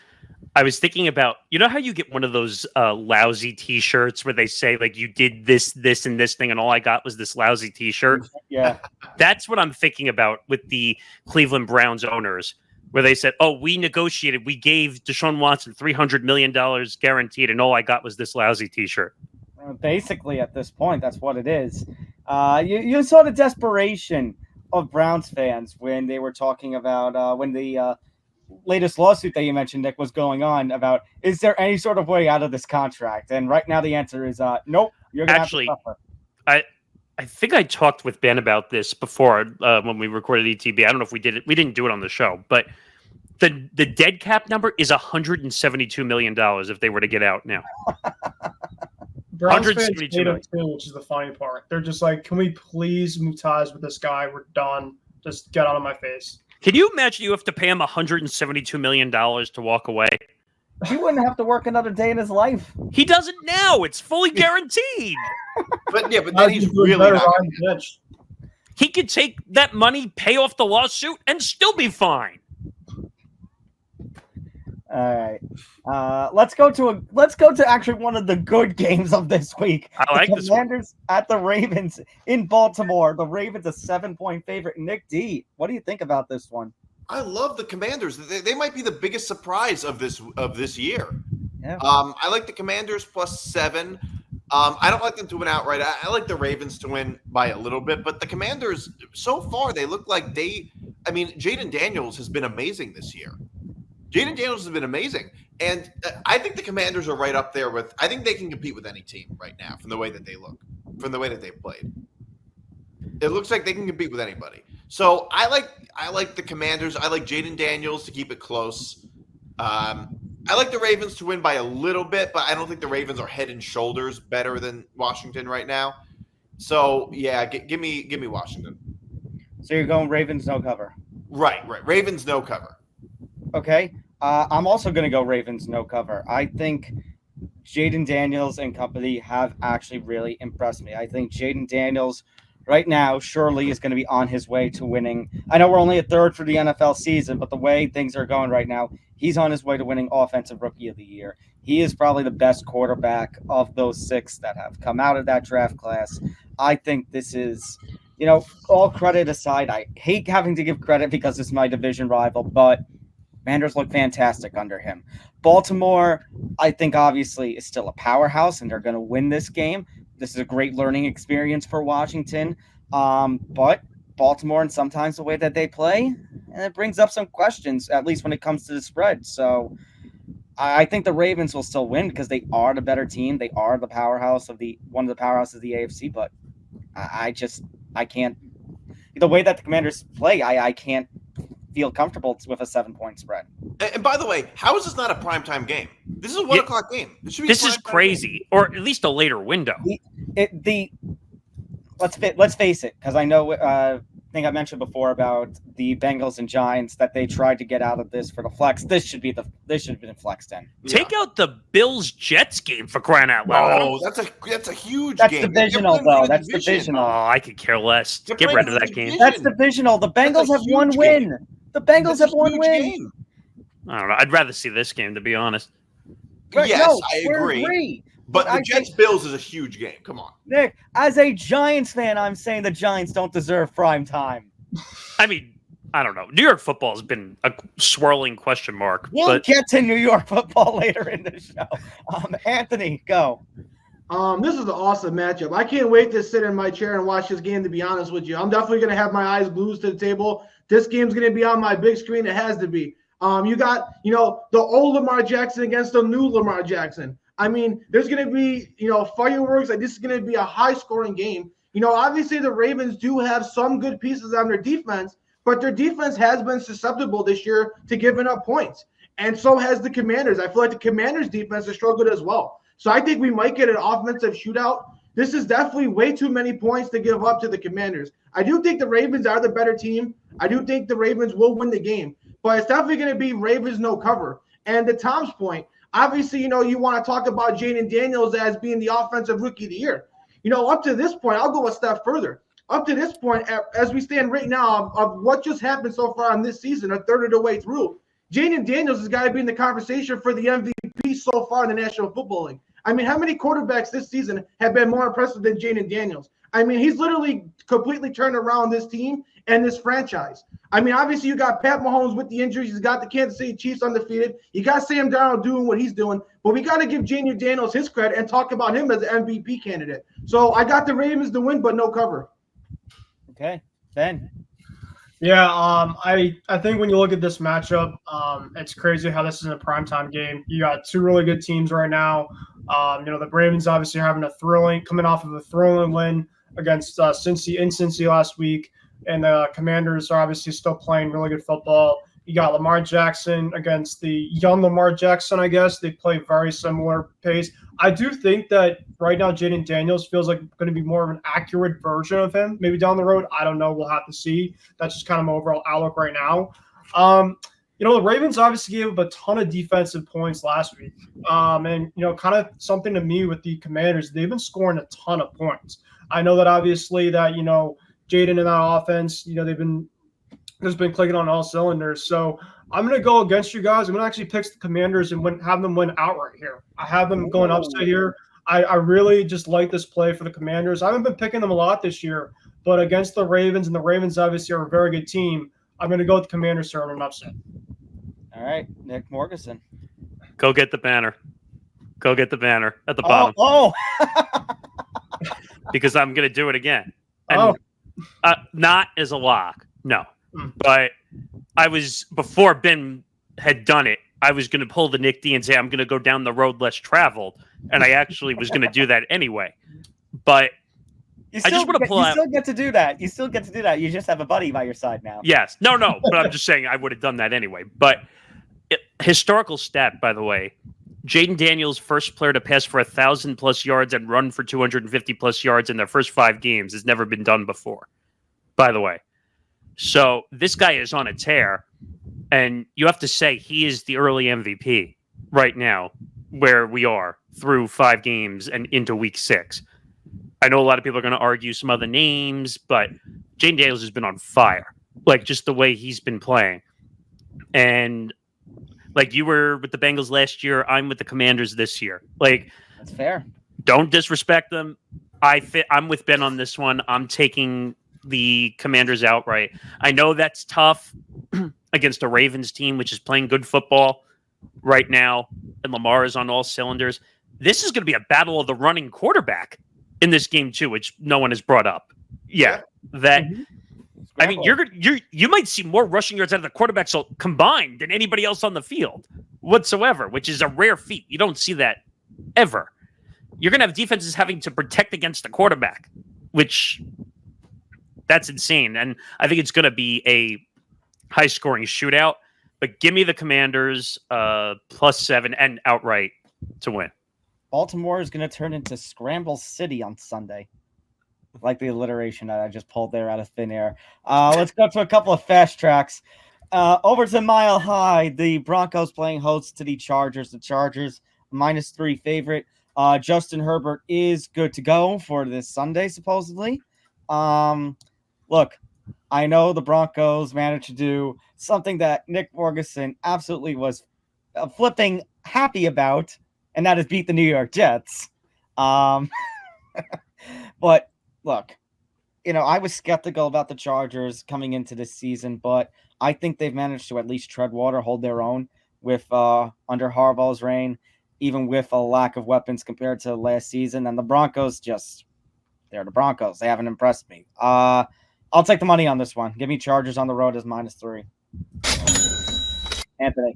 I was thinking about, how you get one of those lousy T-shirts where they say, like, you did this, this, and this thing, and all I got was this lousy T-shirt? Yeah. That's what I'm thinking about with the Cleveland Browns owners, where they said, oh, we negotiated. We gave Deshaun Watson $300 million guaranteed, and all I got was this lousy T-shirt. Basically, at this point, that's what it is. You saw the desperation of Browns fans when they were talking about when the latest lawsuit that you mentioned, Nick, was going on about, is there any sort of way out of this contract? And right now the answer is nope. You're gonna Actually, have to suffer. I think I talked with Ben about this before when we recorded ETB. I don't know if we did it. We didn't do it on the show, but the dead cap number is $172 million if they were to get out now. Browns fans 172 hate him million. too, which is the funny part. They're just like, can we please move ties with this guy? We're done. Just get out of my face. Can you imagine you have to pay him $172 million to walk away? He wouldn't have to work another day in his life. He doesn't now. It's fully guaranteed. But then he's really not. He could take that money, pay off the lawsuit, and still be fine. All right. Let's go to actually one of the good games of this week. I like this one. Commanders at the Ravens in Baltimore. The Ravens a 7-point favorite. Nick D, what do you think about this one? I love the Commanders. They might be the biggest surprise of this year. Yeah. I like the Commanders +7. I don't like them to win outright. I like the Ravens to win by a little bit, but the Commanders, so far, they look like Jaden Daniels has been amazing this year. Jaden Daniels has been amazing. And I think the Commanders are right up there I think they can compete with any team right now from the way that they look, from the way that they've played. It looks like they can compete with anybody. So I like the Commanders. I like Jaden Daniels to keep it close. I like the Ravens to win by a little bit, but I don't think the Ravens are head and shoulders better than Washington right now. So yeah, give me Washington. So you're going Ravens no cover. Right. Ravens no cover. Okay. I'm also going to go Ravens no cover. I think Jaden Daniels and company have actually really impressed me. I think Jaden Daniels right now surely is going to be on his way to winning. I know we're only a third for the NFL season, but the way things are going right now, he's on his way to winning Offensive Rookie of the Year. He is probably the best quarterback of those 6 that have come out of that draft class. I think this is, all credit aside, I hate having to give credit because it's my division rival, but Commanders look fantastic under him. Baltimore, I think obviously is still a powerhouse and they're going to win this game. This is a great learning experience for Washington. But Baltimore and sometimes the way that they play, and it brings up some questions, at least when it comes to the spread. So I think the Ravens will still win because they are the better team. They are the powerhouse of one of the powerhouses of the AFC, but I can't. The way that the Commanders play, I can't feel comfortable with a 7-point spread. And by the way, how is this not a primetime game? This is a 1 o'clock game. This is crazy, or at least a later window. Let's face it, because I know I think I mentioned before about the Bengals and Giants that they tried to get out of this for the flex. This should have been flexed in. Take out the Bills Jets game for crying out loud. Oh, that's a huge that's game. Divisional though. That's divisional. Oh, I could care less. Get rid of that game. That's divisional. The Bengals have one win. The Bengals have one win. Game. I don't know. I'd rather see this game, to be honest. Right, yes, no, I agree. But the Jets-Bills is a huge game. Come on. Nick, as a Giants fan, I'm saying the Giants don't deserve prime time. I mean, I don't know. New York football has been a swirling question mark. We'll get to New York football later in the show. Anthony, go. This is an awesome matchup. I can't wait to sit in my chair and watch this game, to be honest with you. I'm definitely going to have my eyes glued to the table. This game's going to be on my big screen. It has to be. You got, the old Lamar Jackson against the new Lamar Jackson. I mean, there's going to be, fireworks. Like, this is going to be a high-scoring game. Obviously the Ravens do have some good pieces on their defense, but their defense has been susceptible this year to giving up points. And so has the Commanders. I feel like the Commanders' defense has struggled as well. So I think we might get an offensive shootout. This is definitely way too many points to give up to the Commanders. I do think the Ravens are the better team. I do think the Ravens will win the game. But it's definitely going to be Ravens no cover. And to Tom's point, obviously, you want to talk about Jaden Daniels as being the offensive rookie of the year. Up to this point, I'll go a step further. Up to this point, as we stand right now, of what just happened so far on this season, a third of the way through, Jaden Daniels has got to be in the conversation for the MVP so far in the National Football League. I mean, how many quarterbacks this season have been more impressive than Jaden Daniels? I mean, he's literally completely turned around this team and this franchise. I mean, obviously, you got Pat Mahomes with the injuries. He's got the Kansas City Chiefs undefeated. You got Sam Darnold doing what he's doing. But we got to give Jaden Daniels his credit and talk about him as an MVP candidate. So I got the Ravens to win, but no cover. Okay. Ben. Yeah, I think when you look at this matchup, it's crazy how this is a primetime game. You got two really good teams right now. The Ravens obviously coming off of a thrilling win against Cincy last week, and the Commanders are obviously still playing really good football. You got Lamar Jackson against the young Lamar Jackson, I guess. They play very similar pace. I do think that right now Jaden Daniels feels like going to be more of an accurate version of him. Maybe down the road, I don't know. We'll have to see. That's just kind of my overall outlook right now. The Ravens obviously gave up a ton of defensive points last week. And kind of something to me with the Commanders, they've been scoring a ton of points. I know that obviously that, Jaden in that offense, they've been clicking on all cylinders. So I'm going to go against you guys. I'm going to actually pick the Commanders and have them win outright here. I have them going upset here. I really just like this play for the Commanders. I haven't been picking them a lot this year, but against the Ravens, and the Ravens obviously are a very good team, I'm going to go with the Commanders here on an upset. All right, Nick Morganson. Go get the banner. Go get the banner at the bottom. Oh. Because I'm going to do it again. And not as a lock, no. But before Ben had done it, I was going to pull the Nick D and say, I'm going to go down the road less traveled. And I actually was going to do that anyway. But I just want to pull out. You still get to do that. You just have a buddy by your side now. Yes. No. But I'm just saying I would have done that anyway. But historical stat, by the way, Jaden Daniels, first player to pass for 1,000+ yards and run for 250+ yards in their first 5 games, has never been done before, by the way. So this guy is on a tear, and you have to say he is the early MVP right now where we are through 5 games and into week 6. I know a lot of people are going to argue some other names, but Jaden Daniels has been on fire, like just the way he's been playing. And like you were with the Bengals last year, I'm with the Commanders this year. Like, that's fair. Don't disrespect them. I'm with Ben on this one. I'm taking the Commanders outright. I know that's tough against a Ravens team, which is playing good football right now, and Lamar is on all cylinders. This is going to be a battle of the running quarterback in this game too, which no one has brought up. Yeah, that. Mm-hmm. I mean, you might see more rushing yards out of the quarterback combined than anybody else on the field whatsoever, which is a rare feat. You don't see that ever. You're going to have defenses having to protect against the quarterback, which that's insane. And I think it's going to be high scoring shootout. But give me the Commanders +7 and outright to win. Baltimore is going to turn into Scramble City on Sunday. Like the alliteration that I just pulled there out of thin air. Let's go to a couple of fast tracks. Over to Mile High, the Broncos playing host to the Chargers. The Chargers -3 favorite. Justin Herbert is good to go for this Sunday, supposedly. Look, I know the Broncos managed to do something that Nick Morganson absolutely was flipping happy about, and that is beat the New York Jets. But look, I was skeptical about the Chargers coming into this season, but I think they've managed to at least tread water, hold their own with under Harbaugh's reign, even with a lack of weapons compared to last season. And the Broncos they're the Broncos. They haven't impressed me. I'll take the money on this one. Give me Chargers on the road as -3. Anthony.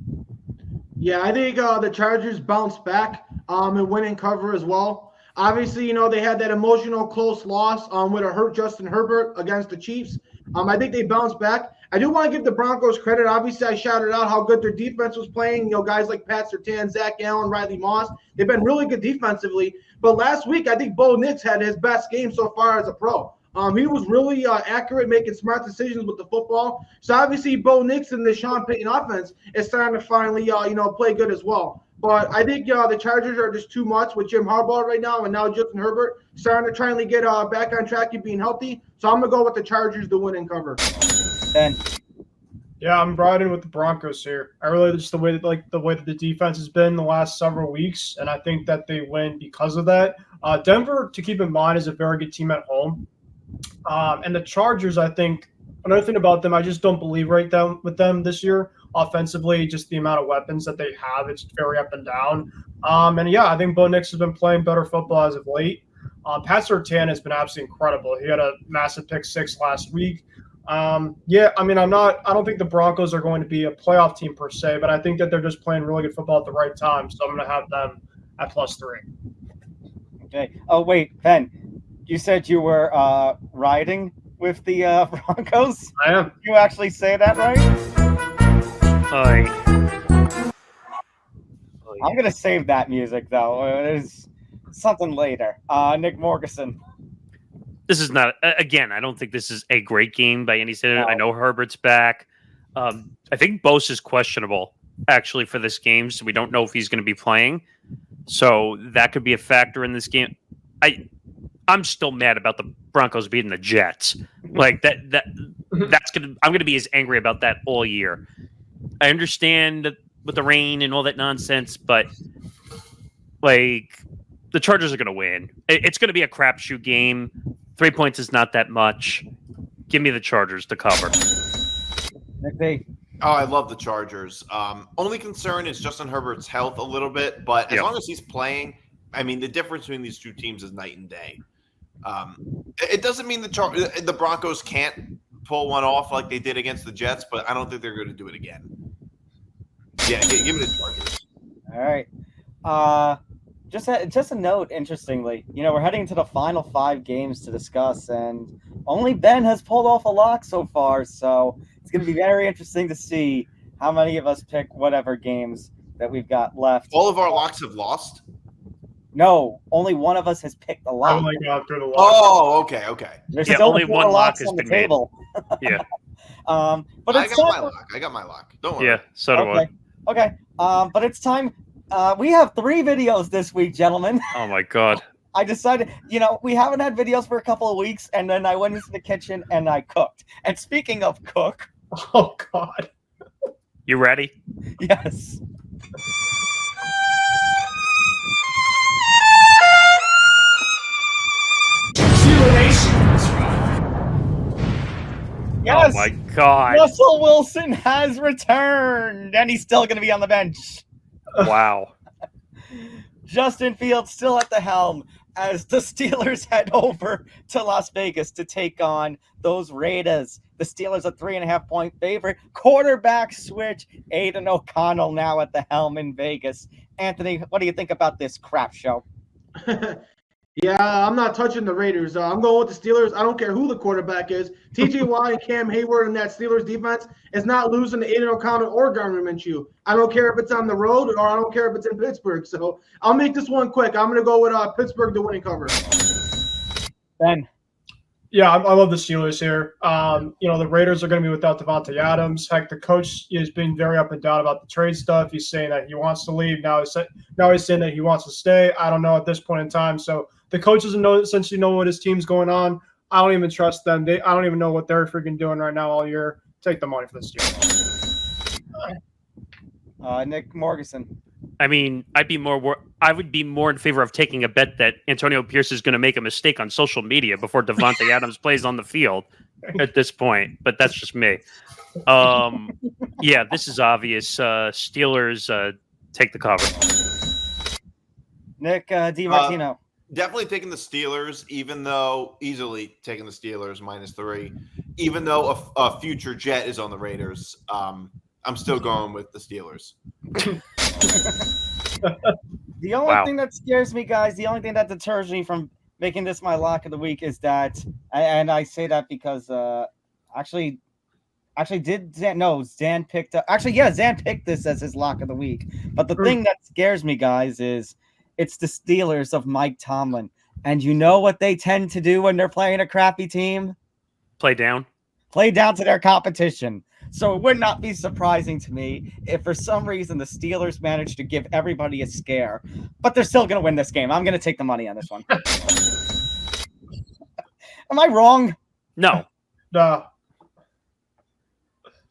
Yeah, I think the Chargers bounce back and win and cover as well. Obviously, they had that emotional close loss with a hurt Justin Herbert against the Chiefs. I think they bounce back. I do want to give the Broncos credit. Obviously, I shouted out how good their defense was playing. Guys like Pat Surtain, Zach Allen, Riley Moss. They've been really good defensively. But last week, I think Bo Nix had his best game so far as a pro. He was really accurate, making smart decisions with the football. So obviously, Bo Nix and the Sean Payton offense is starting to finally, play good as well. But I think the Chargers are just too much with Jim Harbaugh right now, and now Justin Herbert starting to try and get back on track and being healthy. So I'm gonna go with the Chargers to win and cover. Ben. Yeah, I'm riding with the Broncos here. I really just the way that the defense has been the last several weeks, and I think that they win because of that. Denver, to keep in mind, is a very good team at home, and the Chargers. I think another thing about them, I just don't believe with them this year. Offensively, just the amount of weapons that they have, it's very up and down. And yeah, I think Bo Nix has been playing better football as of late. Pat Surtain has been absolutely incredible. He had a massive pick 6 last week. Yeah, I mean, I don't think the Broncos are going to be a playoff team per se, but I think that they're just playing really good football at the right time. So I'm going to have them at +3. Okay. Oh, wait, Ben, you said you were riding with the Broncos? I am. You actually say that right? I'm going to save that music, though. There's something later. Nick Morganson. This is not, again, I don't think this is a great game by any standard. No. I know Herbert's back. I think Bose is questionable, actually, for this game, so we don't know if he's going to be playing. So that could be a factor in this game. I'm still mad about the Broncos beating the Jets. Like that's gonna. I'm gonna be as angry about that all year. I understand with the rain and all that nonsense, but like the Chargers are gonna win. It's gonna be a crapshoot game. 3 points is not that much. Give me the Chargers to cover. Nick. Oh, I love the Chargers. Only concern is Justin Herbert's health a little bit, but as long as he's playing, I mean, the difference between these two teams is night and day. It doesn't mean the Broncos can't pull one off like they did against the Jets, but I don't think they're going to do it again. Yeah, give me the Chargers. All right. Just a note, interestingly, we're heading into the final 5 games to discuss, and only Ben has pulled off a lock so far, so it's going to be very interesting to see how many of us pick whatever games that we've got left. All of our locks have lost? No, only one of us has picked a lock. I've only gone through the lock. Oh, okay. There's Yeah, still only 4 one lock locks has on the been made. table. Yeah. But I it's got my time. lock. I got my lock. Don't worry. Yeah, so do I. Okay. But it's time. We have 3 videos this week, gentlemen. Oh my god. I decided, we haven't had videos for a couple of weeks, and then I went into the kitchen and I cooked. And speaking of cook, Oh God. You ready? yes. Yes. Oh my god. Russell Wilson has returned, and he's still going to be on the bench. Wow. Justin Fields still at the helm as the Steelers head over to Las Vegas to take on those Raiders. The Steelers a 3.5-point favorite. Quarterback switch. Aiden O'Connell now at the helm in Vegas. Anthony, what do you think about this crap show? Yeah, I'm not touching the Raiders. I'm going with the Steelers. I don't care who the quarterback is. TJ Watt and Cam Hayward in that Steelers defense is not losing to Aiden O'Connell or Gardner Minshew. I don't care if it's on the road or I don't care if it's in Pittsburgh. So I'll make this one quick. I'm going to go with Pittsburgh to winning cover. Ben. Yeah, I love the Steelers here. The Raiders are going to be without Devontae Adams. Heck, the coach has been very up and down about the trade stuff. He's saying that he wants to leave. Now he's saying that he wants to stay. I don't know at this point in time. So the coach doesn't essentially know what his team's going on. I don't even trust them. I don't even know what they're freaking doing right now all year. Take the money for the Steelers. Nick Morganson. I mean, I would be more in favor of taking a bet that Antonio Pierce is going to make a mistake on social media before Devontae Adams plays on the field at this point, but that's just me. Yeah, this is obvious. Steelers take the cover. Nick DiMartino. Definitely taking the Steelers, easily taking the Steelers -3, even though a future Jet is on the Raiders. I'm still going with the Steelers. The only thing that scares me, guys, the only thing that deters me from making this my lock of the week is that, and I say that because Zan picked this as his lock of the week. But the thing that scares me, guys, is it's the Steelers of Mike Tomlin. And you know what they tend to do when they're playing a crappy team? Play down To their competition. So it would not be surprising to me if for some reason the Steelers managed to give everybody a scare, but they're still going to win this game. I'm going to take the money on this one. Am I wrong? No. No.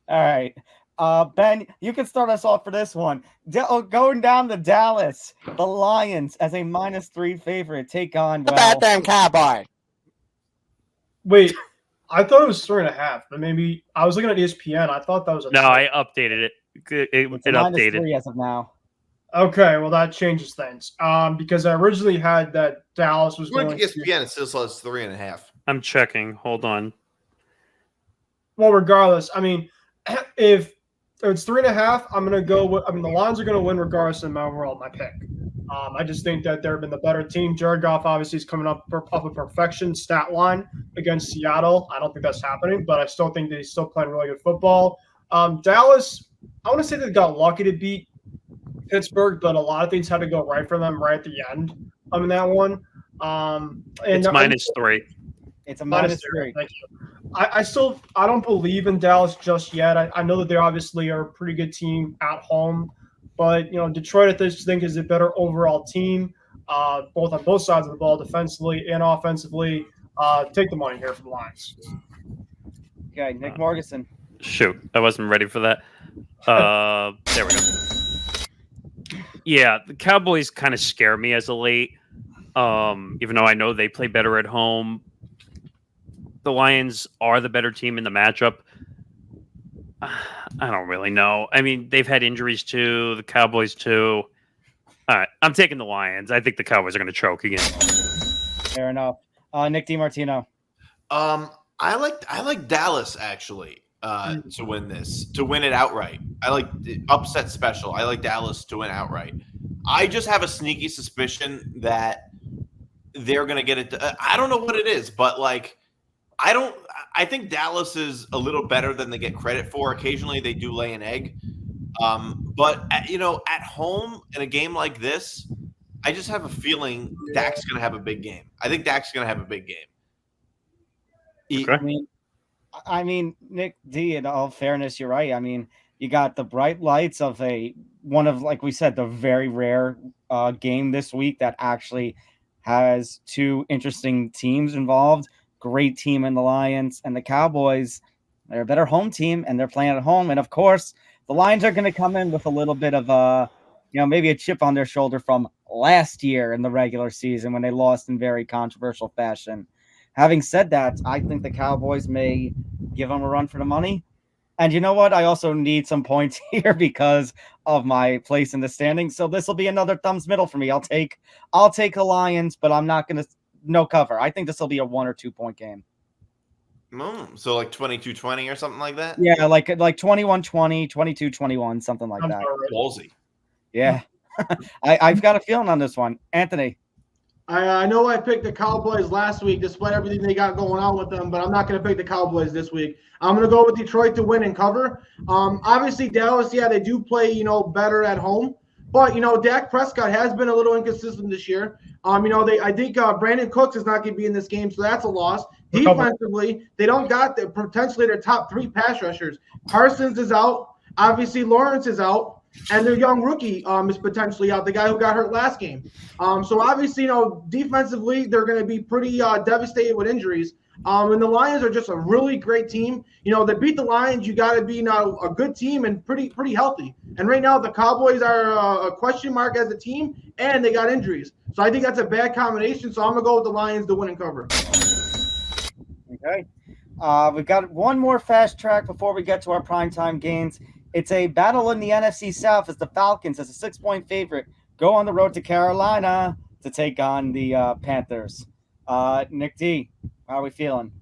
All right. Ben, you can start us off for this one. Going down to Dallas, the Lions as a -3 favorite take on The goddamn Cowboy. Wait, I thought it was 3.5, but maybe I was looking at ESPN. I thought that was No, I updated it. It updated. -3 as of now. Okay, well that changes things. Because I originally had that Dallas was Look going. at ESPN, it still says 3.5. I'm checking. Hold on. Well, regardless, I mean, if it's 3.5, I'm gonna go with. I mean, the Lions are gonna win regardless of my pick. I just think that they've been the better team. Jared Goff obviously is coming up with perfection stat line against Seattle. I don't think that's happening, but I still think that he's still playing really good football. Dallas, I want to say they got lucky to beat Pittsburgh, but a lot of things had to go right for them right at the end in that one. And it's -3. It's a -3. Thank you. I don't believe in Dallas just yet. I know that they obviously are a pretty good team at home, but Detroit I think is a better overall team, both on both sides of the ball, defensively and offensively. Take the money here for the Lions. Okay, Nick Morganson. Shoot, I wasn't ready for that. There we go. Yeah, the Cowboys kind of scare me as of late, even though I know they play better at home. The Lions are the better team in the matchup. I don't really know. I mean, they've had injuries too. The Cowboys too. All right, I'm taking the Lions. I think the Cowboys are going to choke again. Fair enough. Nick DiMartino. I like Dallas actually to win this, to win it outright. I like the upset special. I like Dallas to win outright. I just have a sneaky suspicion that they're going to get it. I don't know what it is, but I think Dallas is a little better than they get credit for. Occasionally they do lay an egg. But at home in a game like this, I just have a feeling Dak's going to have a big game. I think Dak's going to have a big game. Okay. I mean, Nick D, in all fairness, you're right. I mean, you got the bright lights of one of, like we said, the very rare game this week that actually has two interesting teams involved. Great team in the Lions, and the Cowboys, they're a better home team, and they're playing at home. And of course, the Lions are going to come in with a little bit of maybe a chip on their shoulder from last year in the regular season when they lost in very controversial fashion. Having said that, I think the Cowboys may give them a run for the money. And you know what? I also need some points here because of my place in the standings. So this will be another thumbs middle for me. I'll take the Lions, but I'm not going to no cover. I think this will be a 1 or 2 point game. So like 22-20 or something like that? Yeah, like 21-20, 22-21, something like that. Ballsy. Yeah. I've got a feeling on this one. Anthony. I know I picked the Cowboys last week, despite everything they got going on with them, but I'm not going to pick the Cowboys this week. I'm going to go with Detroit to win and cover. Obviously, Dallas, yeah, they do play, better at home. But, Dak Prescott has been a little inconsistent this year. I think Brandon Cooks is not going to be in this game, so that's a loss. Defensively, they don't got potentially their top 3 pass rushers. Parsons is out. Obviously, Lawrence is out. And their young rookie is potentially out, the guy who got hurt last game. So obviously, defensively, they're going to be pretty devastated with injuries. And the Lions are just a really great team. To beat the Lions, you got to be now a good team and pretty healthy. And right now, the Cowboys are a question mark as a team, and they got injuries. So I think that's a bad combination. So I'm going to go with the Lions to win and cover. Okay. We've got one more fast track before we get to our primetime games. It's a battle in the NFC South as the Falcons, as a 6-point favorite, go on the road to Carolina to take on the Panthers. Nick D, how are we feeling?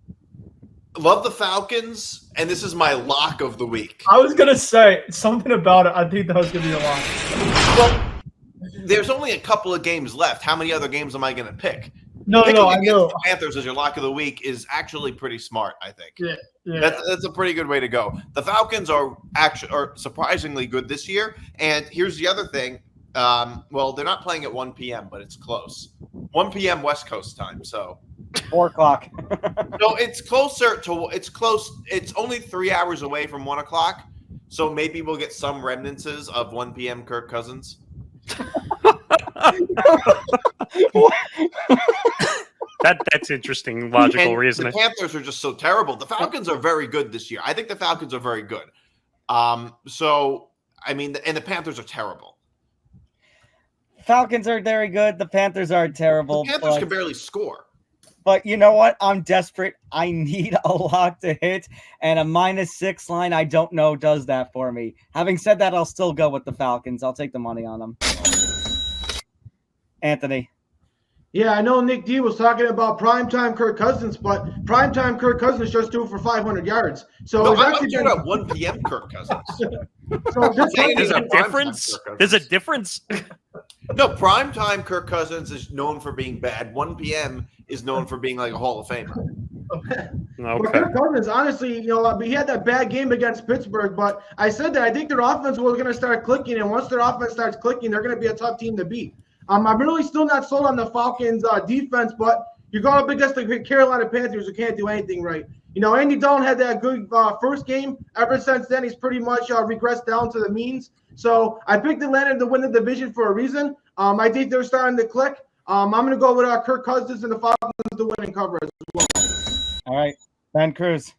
Love the Falcons, and this is my lock of the week. I was going to say something about it. I think that was going to be a lock. Well, there's only a couple of games left. How many other games am I going to pick? No, I know. The Panthers as your lock of the week is actually pretty smart, I think. Yeah. That's a pretty good way to go. The Falcons are surprisingly good this year. And here's the other thing. Well, they're not playing at 1 p.m., but it's close. 1 p.m. West Coast time. So 4 o'clock. No, it's closer to – it's close. It's only 3 hours away from 1 o'clock. So maybe we'll get some remnants of 1 p.m. Kirk Cousins. That's interesting, logical reasoning. The Panthers are just so terrible. The Falcons are very good this year. I think the Falcons are very good. So I mean, and the Panthers are terrible. Falcons are very good. The Panthers are terrible. The Panthers can barely score. But you know what? I'm desperate. I need a lock to hit, and a -6 line, I don't know, does that for me. Having said that, I'll still go with the Falcons. I'll take the money on them. Anthony. Yeah, I know Nick D was talking about primetime Kirk Cousins, but primetime Kirk Cousins just threw for 500 yards. So no, I'm talking about 1 p.m. Kirk Cousins. There's a difference? There's a difference? No, primetime Kirk Cousins is known for being bad. 1 p.m. is known for being like a Hall of Famer. Okay. But Kirk Cousins, honestly, he had that bad game against Pittsburgh, but I said that I think their offense was going to start clicking, and once their offense starts clicking, they're going to be a tough team to beat. I'm really still not sold on the Falcons' defense, but you're going up against the Carolina Panthers who can't do anything right. Andy Dalton had that good first game. Ever since then, he's pretty much regressed down to the means. So I picked Atlanta to win the division for a reason. I think they're starting to click. I'm going to go with Kirk Cousins and the Falcons to win and cover as well. All right, Ben Cruz.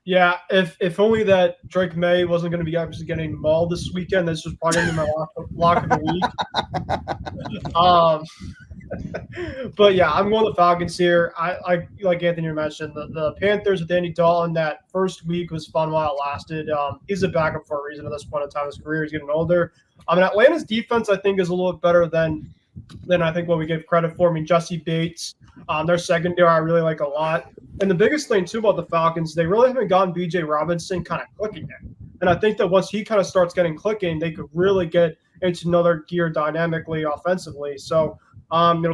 Yeah, if only that Drake May wasn't going to be obviously getting mauled this weekend, this was probably going to be my lock of the week. But yeah, I'm going with the Falcons here. I like Anthony mentioned, the Panthers with Andy Dalton, that first week was fun while it lasted. He's a backup for a reason at this point in time. His career is getting older. Atlanta's defense, I think, is a little bit better than I think what we give credit for. Jesse Bates, their secondary, I really like a lot. And the biggest thing, too, about the Falcons, they really haven't gotten B.J. Robinson kind of clicking yet. And I think that once he kind of starts getting clicking, they could really get into another gear dynamically, offensively. So,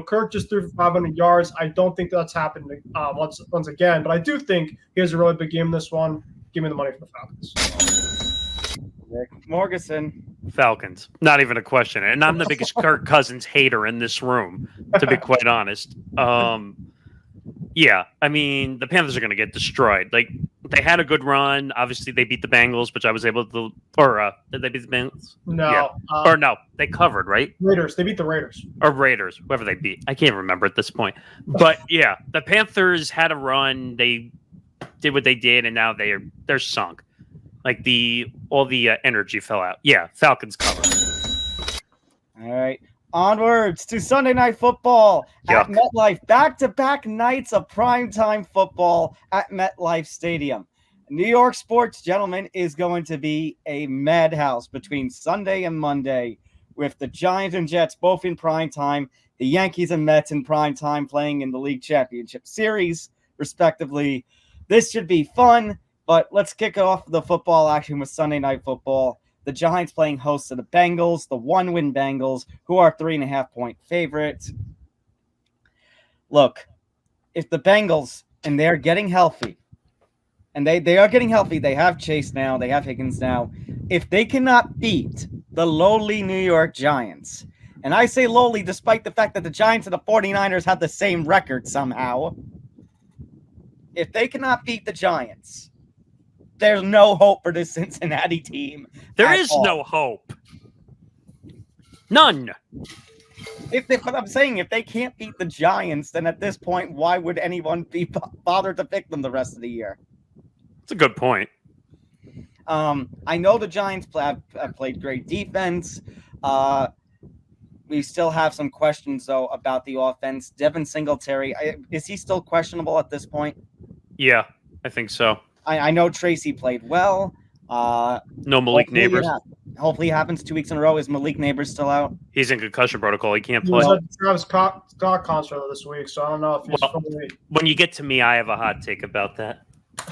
Kirk just threw for 500 yards. I don't think that's happened once again, but I do think he has a really big game in this one. Give me the money for the Falcons. Rick Morganson. Falcons. Not even a question. And I'm the biggest Kirk Cousins hater in this room, to be quite honest. Yeah, the Panthers are going to get destroyed. Like, they had a good run. Obviously, they beat the Bengals, which I was able to – or did they beat the Bengals? No. Yeah. No, they covered, right? Raiders. They beat the Raiders. Or Raiders, whoever they beat. I can't remember at this point. But, yeah, the Panthers had a run. They did what they did, and now they're sunk. Like, all the energy fell out. Yeah, Falcons cover. All right. Onwards to Sunday Night Football at MetLife. Back-to-back nights of primetime football at MetLife Stadium. New York sports, gentlemen, is going to be a madhouse between Sunday and Monday, with the Giants and Jets both in primetime, the Yankees and Mets in primetime playing in the League Championship Series, respectively. This should be fun, but let's kick off the football action with Sunday Night Football. The Giants playing host to the Bengals, the one-win Bengals, who are 3.5-point favorites. look, if the Bengals and they're getting healthy, and they are getting healthy, they have Chase now, they have Higgins now. If they cannot beat the lowly New York Giants, and I say lowly despite the fact that the Giants and the 49ers have the same record somehow, if they cannot beat the Giants, there's no hope for this Cincinnati team. There is no hope. None. But I'm saying if they can't beat the Giants, then at this point, why would anyone be bothered to pick them the rest of the year? It's a good point. I know the Giants have played great defense. We still have some questions, though, about the offense. Devin Singletary, is he still questionable at this point? Yeah, I think so. I know Tracy played well. No Malik Neighbors. Hopefully it happens 2 weeks in a row. Is Malik Neighbors still out? He's in concussion protocol. He can't He play. was at the Travis Scott concert this week, so I don't know if he's fully. When you get to me, I have a hot take about that.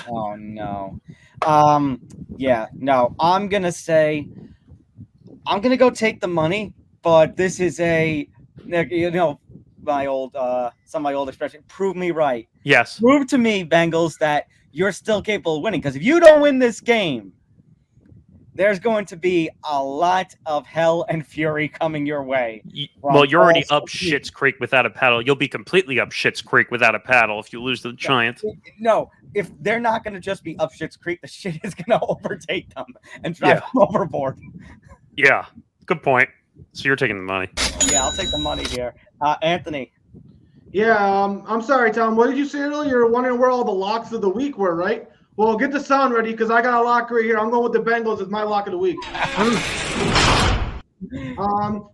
Oh, no. Yeah, no. I'm going to go take the money, but this is some of my old expression, prove me right. Yes. Prove to me, Bengals, that you're still capable of winning. Because if you don't win this game, there's going to be a lot of hell and fury coming your way. Well, you're already up Schitt's Creek without a paddle. You'll be completely up Schitt's Creek without a paddle if you lose to the Giants. No, if they're not going to just be up Schitt's Creek, the shit is going to overtake them and drive them overboard. Yeah, good point. So you're taking the money. Yeah, I'll take the money here. Anthony. Yeah, I'm sorry, Tom. What did you say earlier? You're wondering where all the locks of the week were, right? Well, get the sound ready because I got a lock right here. I'm going with the Bengals as my lock of the week.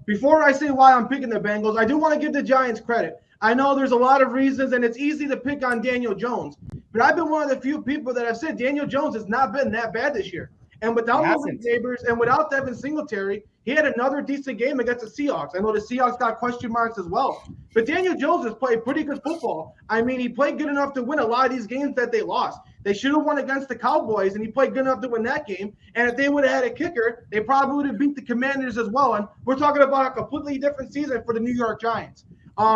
Before I say why I'm picking the Bengals, I do want to give the Giants credit. I know there's a lot of reasons, and it's easy to pick on Daniel Jones. But I've been one of the few people that have said Daniel Jones has not been that bad this year. And without Malik Neighbors and without Devin Singletary, he had another decent game against the Seahawks. I know the Seahawks got question marks as well. But Daniel Jones has played pretty good football. I mean, he played good enough to win a lot of these games that they lost. They should have won against the Cowboys, and he played good enough to win that game. And if they would have had a kicker, they probably would have beat the Commanders as well. And we're talking about a completely different season for the New York Giants.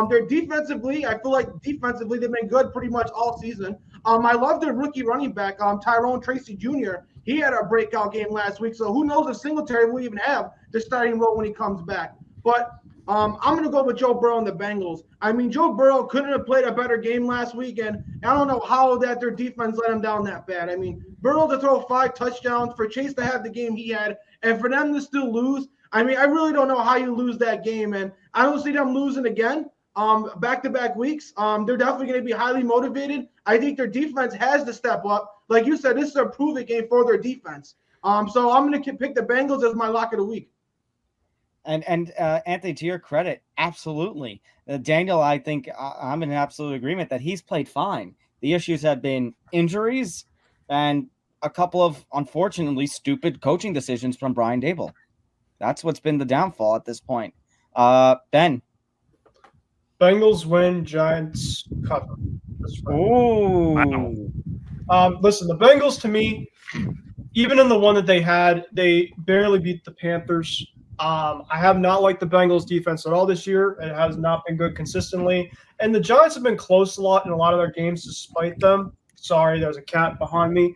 They're defensively, I feel like defensively they've been good pretty much all season. I love their rookie running back, Tyrone Tracy Jr. He had a breakout game last week, so who knows if Singletary will even have the starting role when he comes back. But I'm going to go with Joe Burrow and the Bengals. I mean, Joe Burrow couldn't have played a better game last week, and I don't know how that their defense let him down that bad. I mean, Burrow to throw 5 touchdowns, for Chase to have the game he had, and for them to still lose. I mean, I really don't know how you lose that game, and I don't see them losing again. Back-to-back weeks. They're definitely going to be highly motivated. I think their defense has to step up. Like you said, this is a prove-it game for their defense. So I'm going to pick the Bengals as my lock of the week. And Anthony, to your credit, absolutely. Daniel, I think I'm in absolute agreement that he's played fine. The issues have been injuries and a couple of, unfortunately, stupid coaching decisions from Brian Daboll. That's what's been the downfall at this point. Ben. Bengals win, Giants cover. Oh. Listen, the Bengals, to me, even in the one that they had, they barely beat the Panthers. I have not liked the Bengals defense at all this year. It has not been good consistently. And the Giants have been close a lot in a lot of their games despite them. Sorry, there's a cat behind me.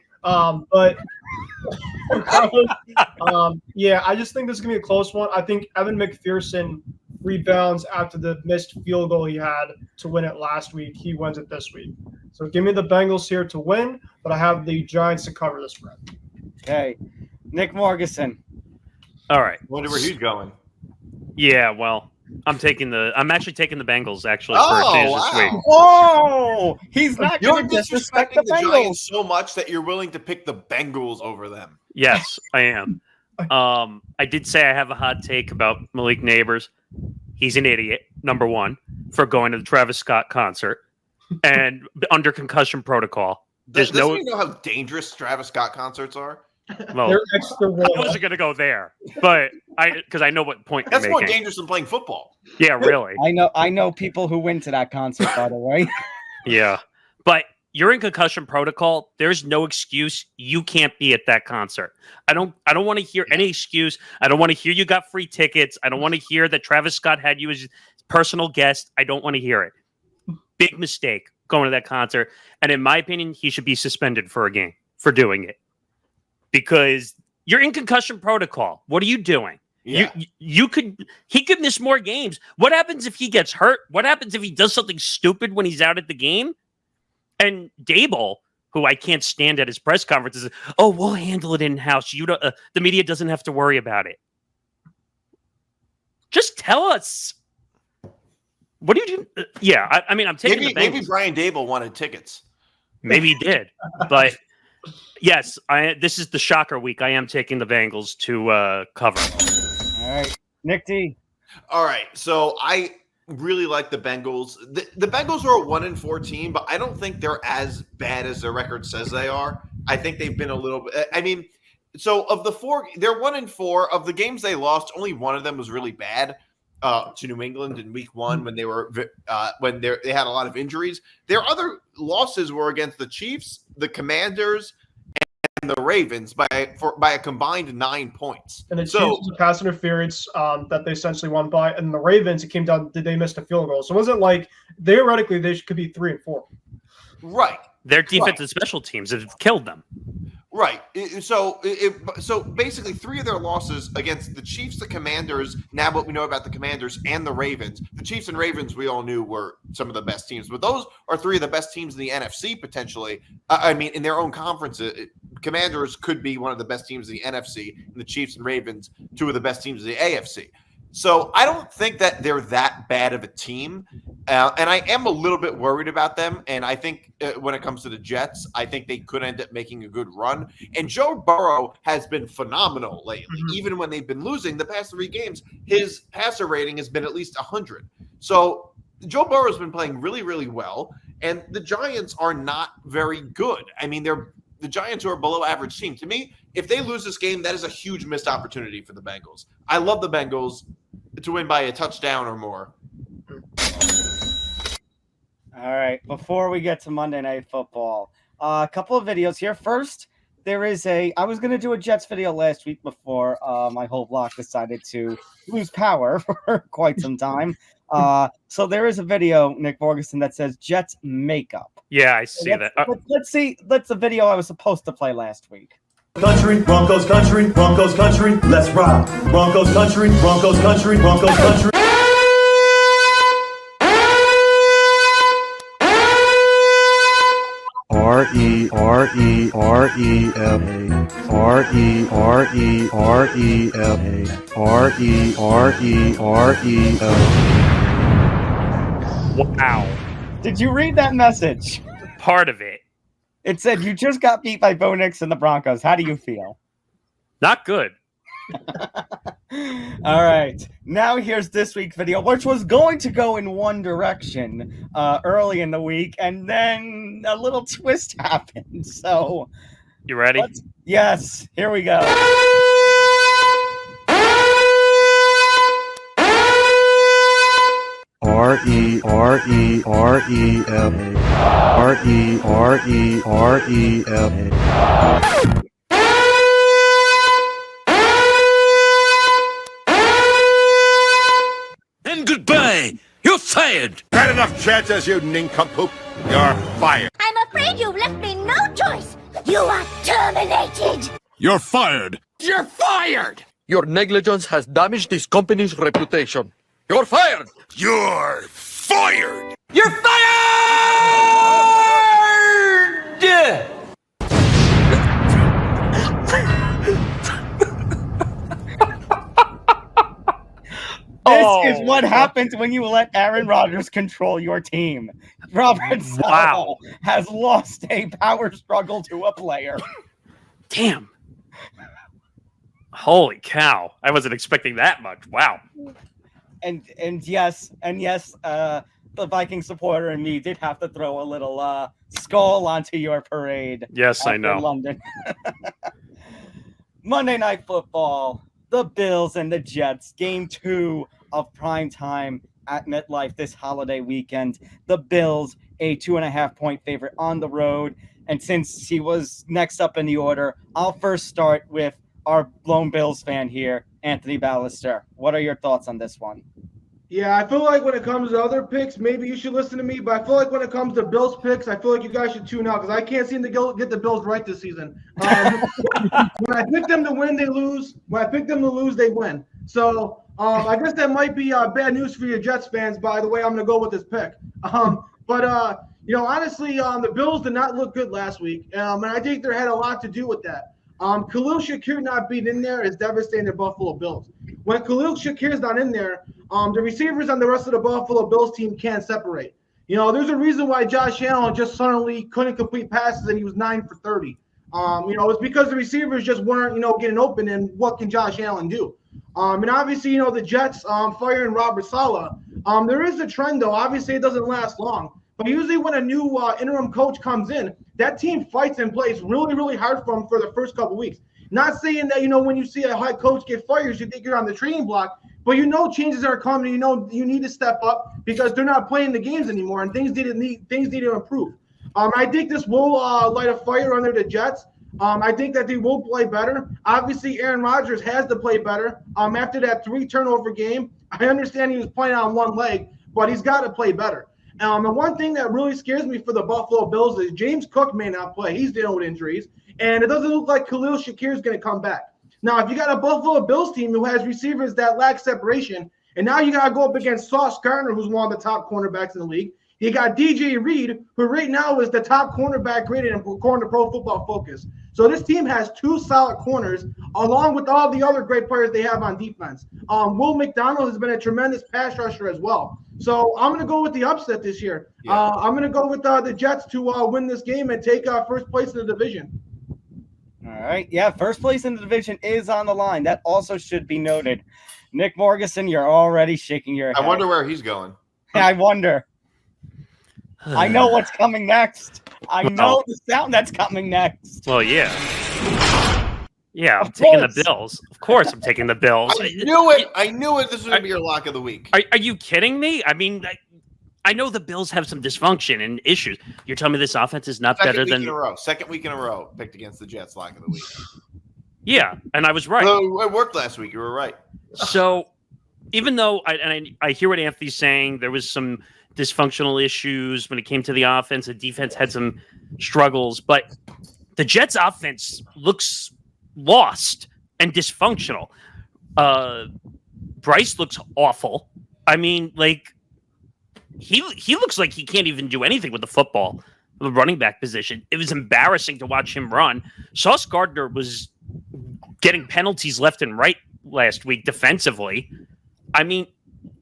Yeah, I just think this is going to be a close one. I think Evan McPherson rebounds after the missed field goal he had to win it last week. He wins it this week. So give me the Bengals here to win, but I have the Giants to cover the spread. Okay. Nick Morgeson. All right. Wonder where he's going. Yeah, well, I'm actually taking the Bengals actually for a change this week. Oh, he's not You're going to disrespect the disrespecting the Bengals Giants so much that you're willing to pick the Bengals over them. Yes, I am. I did say I have a hot take about Malik Neighbors. He's an idiot, number one, for going to the Travis Scott concert and under concussion protocol. Doesn't he know how dangerous Travis Scott concerts are? Well, They're extra I wasn't going to go there, but because I know what point That's you're more making. dangerous than playing football. Yeah, really. I know people who went to that concert, by the way. Yeah, but you're in concussion protocol. There's no excuse. You can't be at that concert. I don't want to hear any excuse. I don't want to hear you got free tickets. I don't want to hear that Travis Scott had you as his personal guest. I don't want to hear it. Big mistake going to that concert. And in my opinion, he should be suspended for a game for doing it. Because you're in concussion protocol. What are you doing? Yeah. He could miss more games. What happens if he gets hurt? What happens if he does something stupid when he's out at the game? And Dable, who I can't stand at his press conferences, oh, we'll handle it in-house. The media doesn't have to worry about it. Just tell us. What do you do? Yeah, I mean, I'm taking the Bengals. Maybe Brian Dable wanted tickets. Maybe he did. But yes, this is the shocker week. I am taking the Bengals to cover. All right. Nick D. All right. So I really like the Bengals. The Bengals are a 1-4 team, but I don't think they're as bad as their record says they are. I think they've been a little bit. I mean, so of the four, they're 1-4. Of the games they lost, only one of them was really bad. To New England in Week 1 when they had a lot of injuries. Their other losses were against the Chiefs, the Commanders, and the Ravens by a combined 9 points. And the Chiefs was a pass interference that they essentially won by, and the Ravens, it came down, did they miss a field goal? So it wasn't like theoretically they could be 3-4. Right. Their defensive special teams have killed them. Right. So basically 3 of their losses against the Chiefs, the Commanders, now what we know about the Commanders and the Ravens. The Chiefs and Ravens we all knew were some of the best teams, but those are 3 of the best teams in the NFC potentially. I mean, in their own conference, Commanders could be one of the best teams in the NFC, and the Chiefs and Ravens, 2 of the best teams in the AFC. So I don't think that they're that bad of a team, and I am a little bit worried about them. And I think when it comes to the Jets, I think they could end up making a good run. And Joe Burrow has been phenomenal lately. Even when they've been losing the past 3 games, his passer rating has been at least 100. So Joe Burrow has been playing really, really well, and the Giants are not very good. I mean, the Giants are a below average team. To me, if they lose this game, that is a huge missed opportunity for the Bengals. I love the Bengals to win by a touchdown or more. All right. Before we get to Monday Night Football, a couple of videos here. First, there is I was going to do a Jets video last week before my whole block decided to lose power for quite some time. So there is a video, Nick Borgeson, that says Jets makeup. Yeah, I see that. Let's see. That's the video I was supposed to play last week. Country, Broncos country, Broncos country, let's rock. Broncos country, Broncos country, Broncos country. Wow. Did you read that message? Part of it. It said, you just got beat by Bo Nix and the Broncos. How do you feel? Not good. All right. Now here's this week's video, which was going to go in one direction early in the week, and then a little twist happened. So, you ready? Yes. Here we go. And goodbye. You're fired. Had enough chances, you nincompoop. You're fired. I'm afraid you've left me no choice. You are terminated. You're fired. You're fired. Your negligence has damaged this company's reputation. You're fired. You're fired. You're fired! This is what happens when you let Aaron Rodgers control your team. Robert Saleh has lost a power struggle to a player. Damn. Holy cow. I wasn't expecting that much. Wow. And yes, the Viking supporter and me did have to throw a little skull onto your parade. Yes, I know. London. Monday Night Football, the Bills and the Jets, game 2 of prime time at MetLife this holiday weekend. The Bills, a 2.5-point favorite on the road. And since he was next up in the order, I'll first start with our lone Bills fan here, Anthony Ballister. What are your thoughts on this one? Yeah, I feel like when it comes to other picks, maybe you should listen to me. But I feel like when it comes to Bills picks, I feel like you guys should tune out because I can't seem to get the Bills right this season. When I pick them to win, they lose. When I pick them to lose, they win. So I guess that might be bad news for your Jets fans. By the way, I'm going to go with this pick. Honestly, the Bills did not look good last week, and I think there had a lot to do with that. Khalil Shakir not being in there is devastating the Buffalo Bills. When Khalil Shakir's not in there, the receivers on the rest of the Buffalo Bills team can't separate. There's a reason why Josh Allen just suddenly couldn't complete passes and he was 9 for 30. It's because the receivers just weren't, getting open. And what can Josh Allen do? And obviously, the Jets firing Robert Saleh. There is a trend, though. Obviously, it doesn't last long. But usually when a new interim coach comes in, that team fights and plays really, really hard for him for the first couple of weeks. Not saying that, when you see a head coach get fired, you think you're on the trading block, but changes are coming. You need to step up because they're not playing the games anymore, and things need to improve. I think this will light a fire under the Jets. I think that they will play better. Obviously, Aaron Rodgers has to play better. After that 3-turnover game, I understand he was playing on one leg, but he's got to play better. And one thing that really scares me for the Buffalo Bills is James Cook may not play. He's dealing with injuries. And it doesn't look like Khalil Shakir is going to come back. Now, if you got a Buffalo Bills team who has receivers that lack separation, and now you got to go up against Sauce Gardner, who's one of the top cornerbacks in the league. You got DJ Reed, who right now is the top cornerback rated according to Pro Football Focus. So this team has 2 solid corners, along with all the other great players they have on defense. Will McDonald has been a tremendous pass rusher as well. So I'm going to go with the upset this year. Yeah. I'm going to go with the Jets to win this game and take first place in the division. All right. Yeah, first place in the division is on the line. That also should be noted. Nick Morgeson, you're already shaking your head. I wonder where he's going. I wonder. I know what's coming next. I know the sound that's coming next. Well, yeah. Yeah, I'm taking the Bills. Of course I'm taking the Bills. I knew it. I knew it. This was going to be your lock of the week. Are you kidding me? I mean, I know the Bills have some dysfunction and issues. You're telling me this offense is not better than Second week in a row picked against the Jets lock of the week. Yeah, and I was right. So it worked last week. You were right. So even though I hear what Anthony's saying, there was some dysfunctional issues when it came to the offense. The defense had some struggles, but the Jets offense looks lost and dysfunctional. Bryce looks awful. I mean, like he looks like he can't even do anything with the football, the running back position. It was embarrassing to watch him run. Sauce Gardner was getting penalties left and right last week defensively. I mean,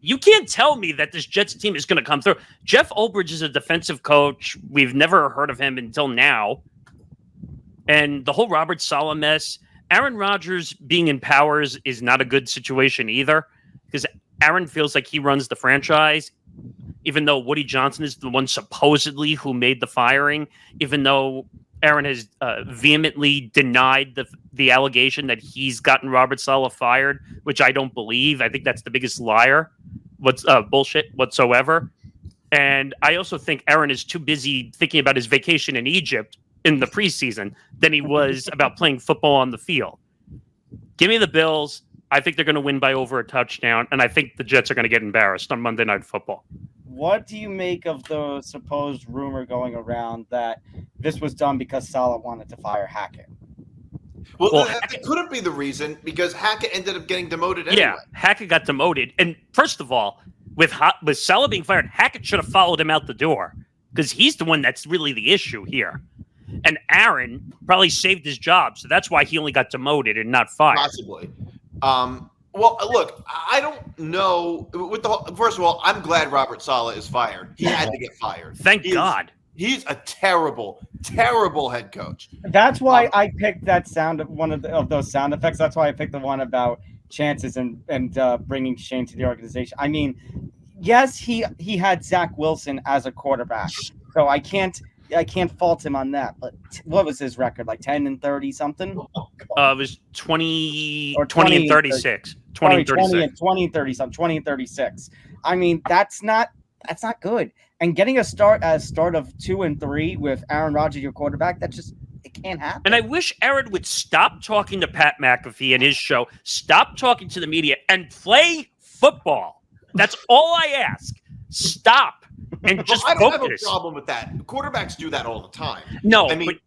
you can't tell me that this Jets team is going to come through. Jeff Ulbrich is a defensive coach. We've never heard of him until now. And the whole Robert Saleh mess, Aaron Rodgers being in Powers is not a good situation either, because Aaron feels like he runs the franchise, even though Woody Johnson is the one supposedly who made the firing, even though Aaron has vehemently denied the allegation that he's gotten Robert Saleh fired, which I don't believe. I think that's the biggest liar. Bullshit whatsoever. And I also think Aaron is too busy thinking about his vacation in Egypt in the preseason than he was about playing football on the field. Give me the Bills. I think they're going to win by over a touchdown, and I think the Jets are going to get embarrassed on Monday Night Football. What do you make of the supposed rumor going around that this was done because Saleh wanted to fire Hackett? Well, that couldn't be the reason, because Hackett ended up getting demoted anyway. Yeah, Hackett got demoted. And first of all, with Saleh being fired, Hackett should have followed him out the door, because he's the one that's really the issue here. And Aaron probably saved his job, so that's why he only got demoted and not fired. Possibly. Well, look, I don't know. First of all, I'm glad Robert Saleh is fired. He had to get fired. Thank God. He's a terrible, terrible head coach. That's why I picked that sound of one of those sound effects. That's why I picked the one about chances and bringing Shane to the organization. I mean, yes, he had Zach Wilson as a quarterback, so I can't fault him on that. But what was his record? Like 10-30 something? It was 20 and 36. 20 and 36. 20 and 30 something. 20 and 36. I mean, that's not good. And getting a start of 2-3 with Aaron Rodgers, your quarterback, it can't happen. And I wish Aaron would stop talking to Pat McAfee and his show, stop talking to the media, and play football. That's all I ask. Stop and just I don't have a focus. problem with that. Quarterbacks do that all the time. No, I mean, but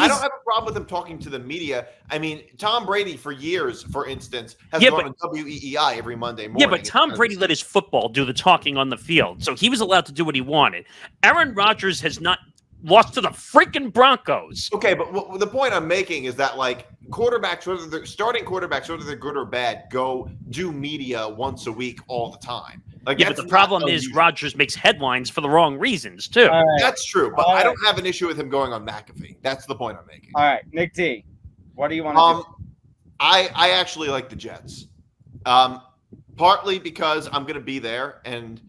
I don't have a problem with him talking to the media. I mean, Tom Brady, for years, for instance, has gone on WEEI every Monday morning. Yeah, but Tom Brady let his football do the talking on the field, so he was allowed to do what he wanted. Aaron Rodgers has not lost to the freaking Broncos. Okay, but the point I'm making is that, like, quarterbacks, whether they're starting quarterbacks, whether they're good or bad, go do media once a week all the time. Like, yeah, but the problem is Rodgers makes headlines for the wrong reasons, too. Right. That's true, but I don't have an issue with him going on McAfee. That's the point I'm making. All right, Nick D, what do you want to do? I actually like the Jets. Partly because I'm going to be there, and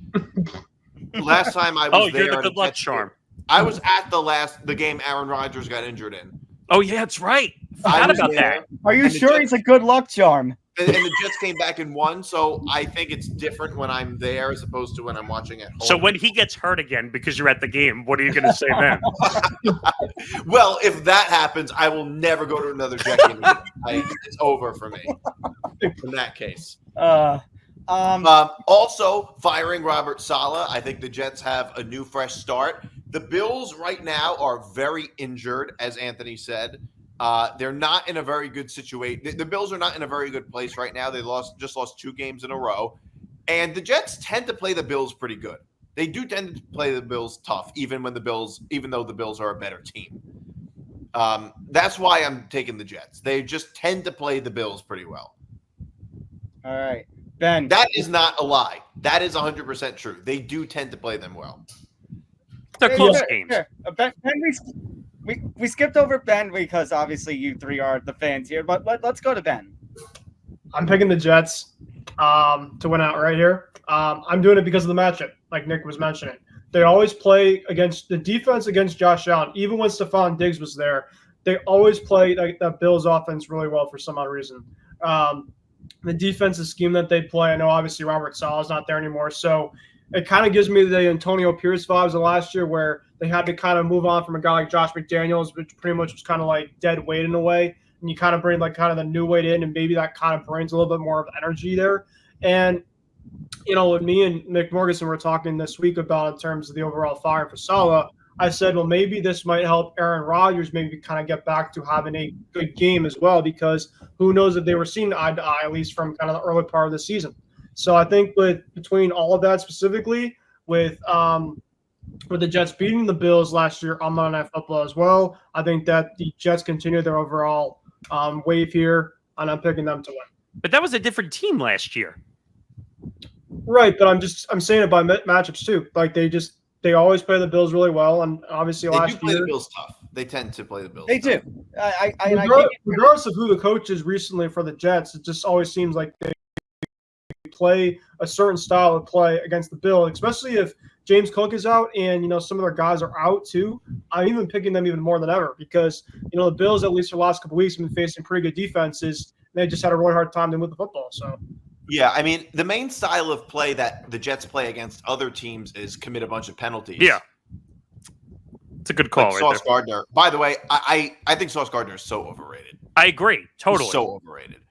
last time I was there, you're the good luck charm. I was at the game Aaron Rodgers got injured in. Oh yeah, that's right. Forgot about that. Are you sure he's a good luck charm? And the Jets came back and won, so I think it's different when I'm there as opposed to when I'm watching at home. So when he gets hurt again because you're at the game, what are you going to say then? Well, if that happens, I will never go to another Jet game again. It's over for me in that case. Also, firing Robert Saleh. I think the Jets have a new, fresh start. The Bills right now are very injured, as Anthony said. They're not in a very good situation. The Bills are not in a very good place right now. They just lost 2 games in a row. And the Jets tend to play the Bills pretty good. They do tend to play the Bills tough, even though the Bills are a better team. That's why I'm taking the Jets. They just tend to play the Bills pretty well. All right, Ben. That is not a lie. That is 100% true. They do tend to play them well. They're close games. Ben, we skipped over Ben because obviously you three are the fans here, but let's go to Ben. I'm picking the Jets to win out right here. I'm doing it because of the matchup, like Nick was mentioning. They always play against the defense against Josh Allen. Even when Stephon Diggs was there, they always play like that Bills offense really well for some odd reason. The defensive scheme that they play, I know obviously Robert Saleh's not there anymore, so it kind of gives me the Antonio Pierce vibes of last year where they had to kind of move on from a guy like Josh McDaniels, which pretty much was kind of like dead weight in a way. And you kind of bring like kind of the new weight in, and maybe that kind of brings a little bit more of energy there. And, you know, when me and Nick Morganson were talking this week about in terms of the overall fire for Saleh, I said, well, maybe this might help Aaron Rodgers maybe kind of get back to having a good game as well, because who knows if they were seen eye to eye, at least from kind of the early part of the season. So I think between all of that specifically, with the Jets beating the Bills last year on Monday Night Football as well, I think that the Jets continue their overall wave here, and I'm picking them to win. But that was a different team last year. Right, but I'm saying it by matchups too. Like they always play the Bills really well, and obviously They last do play year the Bills tough. They tend to play the Bills. They tough. do. Regardless of who the coach is recently for the Jets, it just always seems like they play a certain style of play against the Bills, especially if James Cook is out and, you know, some of their guys are out too. I'm even picking them even more than ever because, you know, the Bills, at least for the last couple of weeks, have been facing pretty good defenses. They just had a really hard time to move the football. So, yeah, I mean, the main style of play that the Jets play against other teams is commit a bunch of penalties. Yeah. It's a good call, like right Sauce Gardner. By the way, I think Sauce Gardner is so overrated. I agree. Totally. He's so overrated.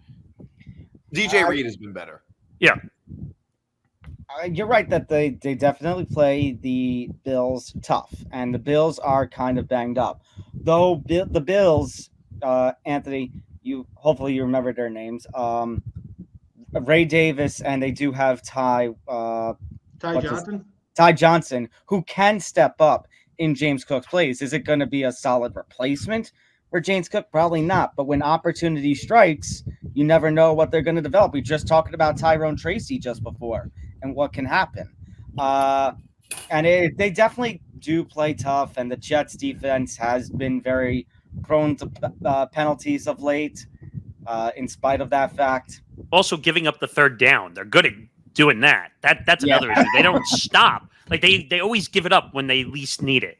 DJ Reed has been better. Yeah. You're right that they definitely play the Bills tough, and the Bills are kind of banged up. Though the Bills, Anthony, hopefully you remember their names. Ray Davis, and they do have Ty Johnson, who can step up in James Cook's place. Is it going to be a solid replacement for James Cook? Probably not. But when opportunity strikes, you never know what they're going to develop. We just talked about Tyrone Tracy just before and what can happen. They definitely do play tough, and the Jets defense has been very prone to penalties of late, in spite of that fact. Also giving up the third down. They're good at doing that. That's another issue. They don't stop. Like they always give it up when they least need it.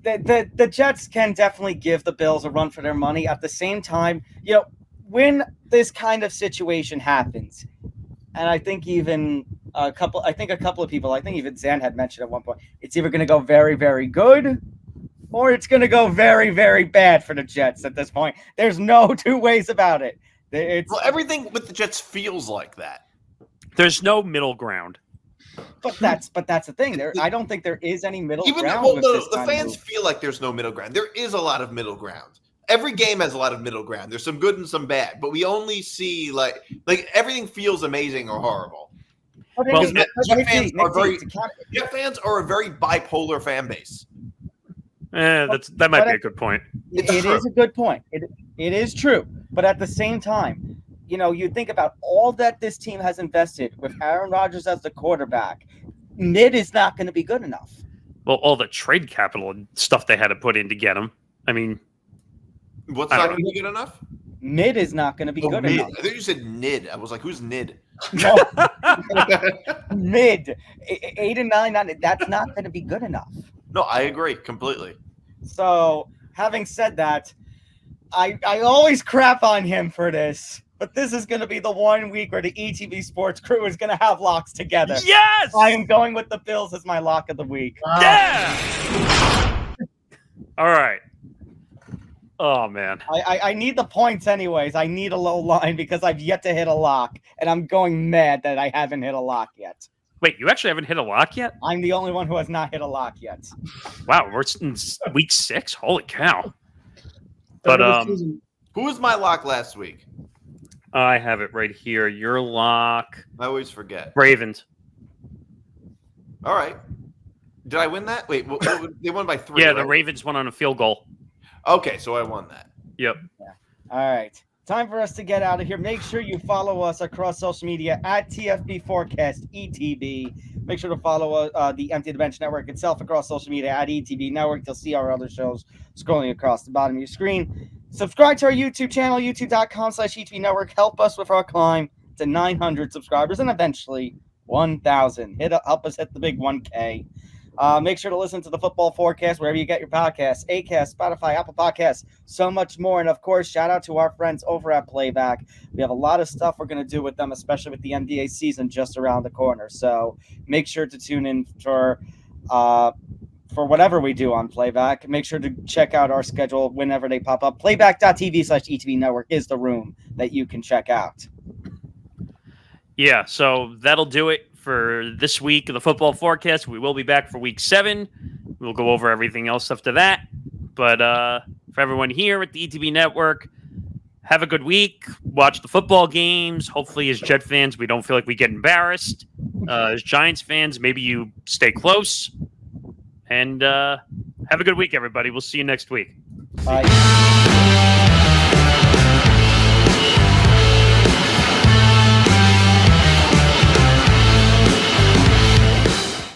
The Jets can definitely give the Bills a run for their money. At the same time, you know, when this kind of situation happens, and I think even a couple of people, I think even Zan had mentioned at one point, it's either going to go very, very good or it's going to go very, very bad for the Jets at this point. There's no two ways about it. Well, everything with the Jets feels like that. There's no middle ground. But that's the thing. I don't think there is any middle ground. Well, with no, this the kind of fans move. feel like there's no middle ground. There is a lot of middle ground. Every game has a lot of middle ground. There's some good and some bad, but we only see like everything feels amazing or horrible. Well, Jet fans are a very bipolar fan base. That might be a good point. It is a good point. It is true. But at the same time, you think about all that this team has invested with Aaron Rodgers as the quarterback. Mid is not going to be good enough. Well, all the trade capital and stuff they had to put in to get him. I mean, what's not going to be good enough? Mid is not going to be good enough. I think you said Nid. I was like, who's Nid? No. Mid 8 and 9. That's not going to be good enough. No, I agree completely. So, having said that, I always crap on him for this, but this is going to be the 1 week where the ETB Sports crew is going to have locks together. Yes! I am going with the Bills as my lock of the week. Yeah! All right. Oh, man. I need the points anyways. I need a low line because I've yet to hit a lock, and I'm going mad that I haven't hit a lock yet. Wait, you actually haven't hit a lock yet? I'm the only one who has not hit a lock yet. Wow, we're in week 6? Holy cow. But who was my lock last week? I have it right here. Your lock. I always forget. Ravens. All right. Did I win that? Wait, they won by 3. Yeah, right? the Ravens won on a field goal. Okay, so I won that. Yep. Yeah. All right. Time for us to get out of here. Make sure you follow us across social media at TFB Forecast ETB. Make sure to follow the Empty the Bench Network itself across social media at ETB Network. You'll see our other shows scrolling across the bottom of your screen. Subscribe to our YouTube channel, youtube.com/ETB Network. Help us with our climb to 900 subscribers and eventually 1,000. Help us hit the big 1K. Make sure to listen to the Football Forecast wherever you get your podcasts, Acast, Spotify, Apple Podcasts, so much more. And, of course, shout out to our friends over at Playback. We have a lot of stuff we're going to do with them, especially with the NBA season just around the corner. So make sure to tune in for whatever we do on Playback. Make sure to check out our schedule whenever they pop up. Playback.tv/ETB Network is the room that you can check out. Yeah, so that'll do it for this week of the Football Forecast. We will be back for week 7. We'll go over everything else after that. But for everyone here at the ETB Network, have a good week. Watch the football games. Hopefully, as Jet fans, we don't feel like we get embarrassed. As Giants fans, maybe you stay close. And have a good week, everybody. We'll see you next week. Bye.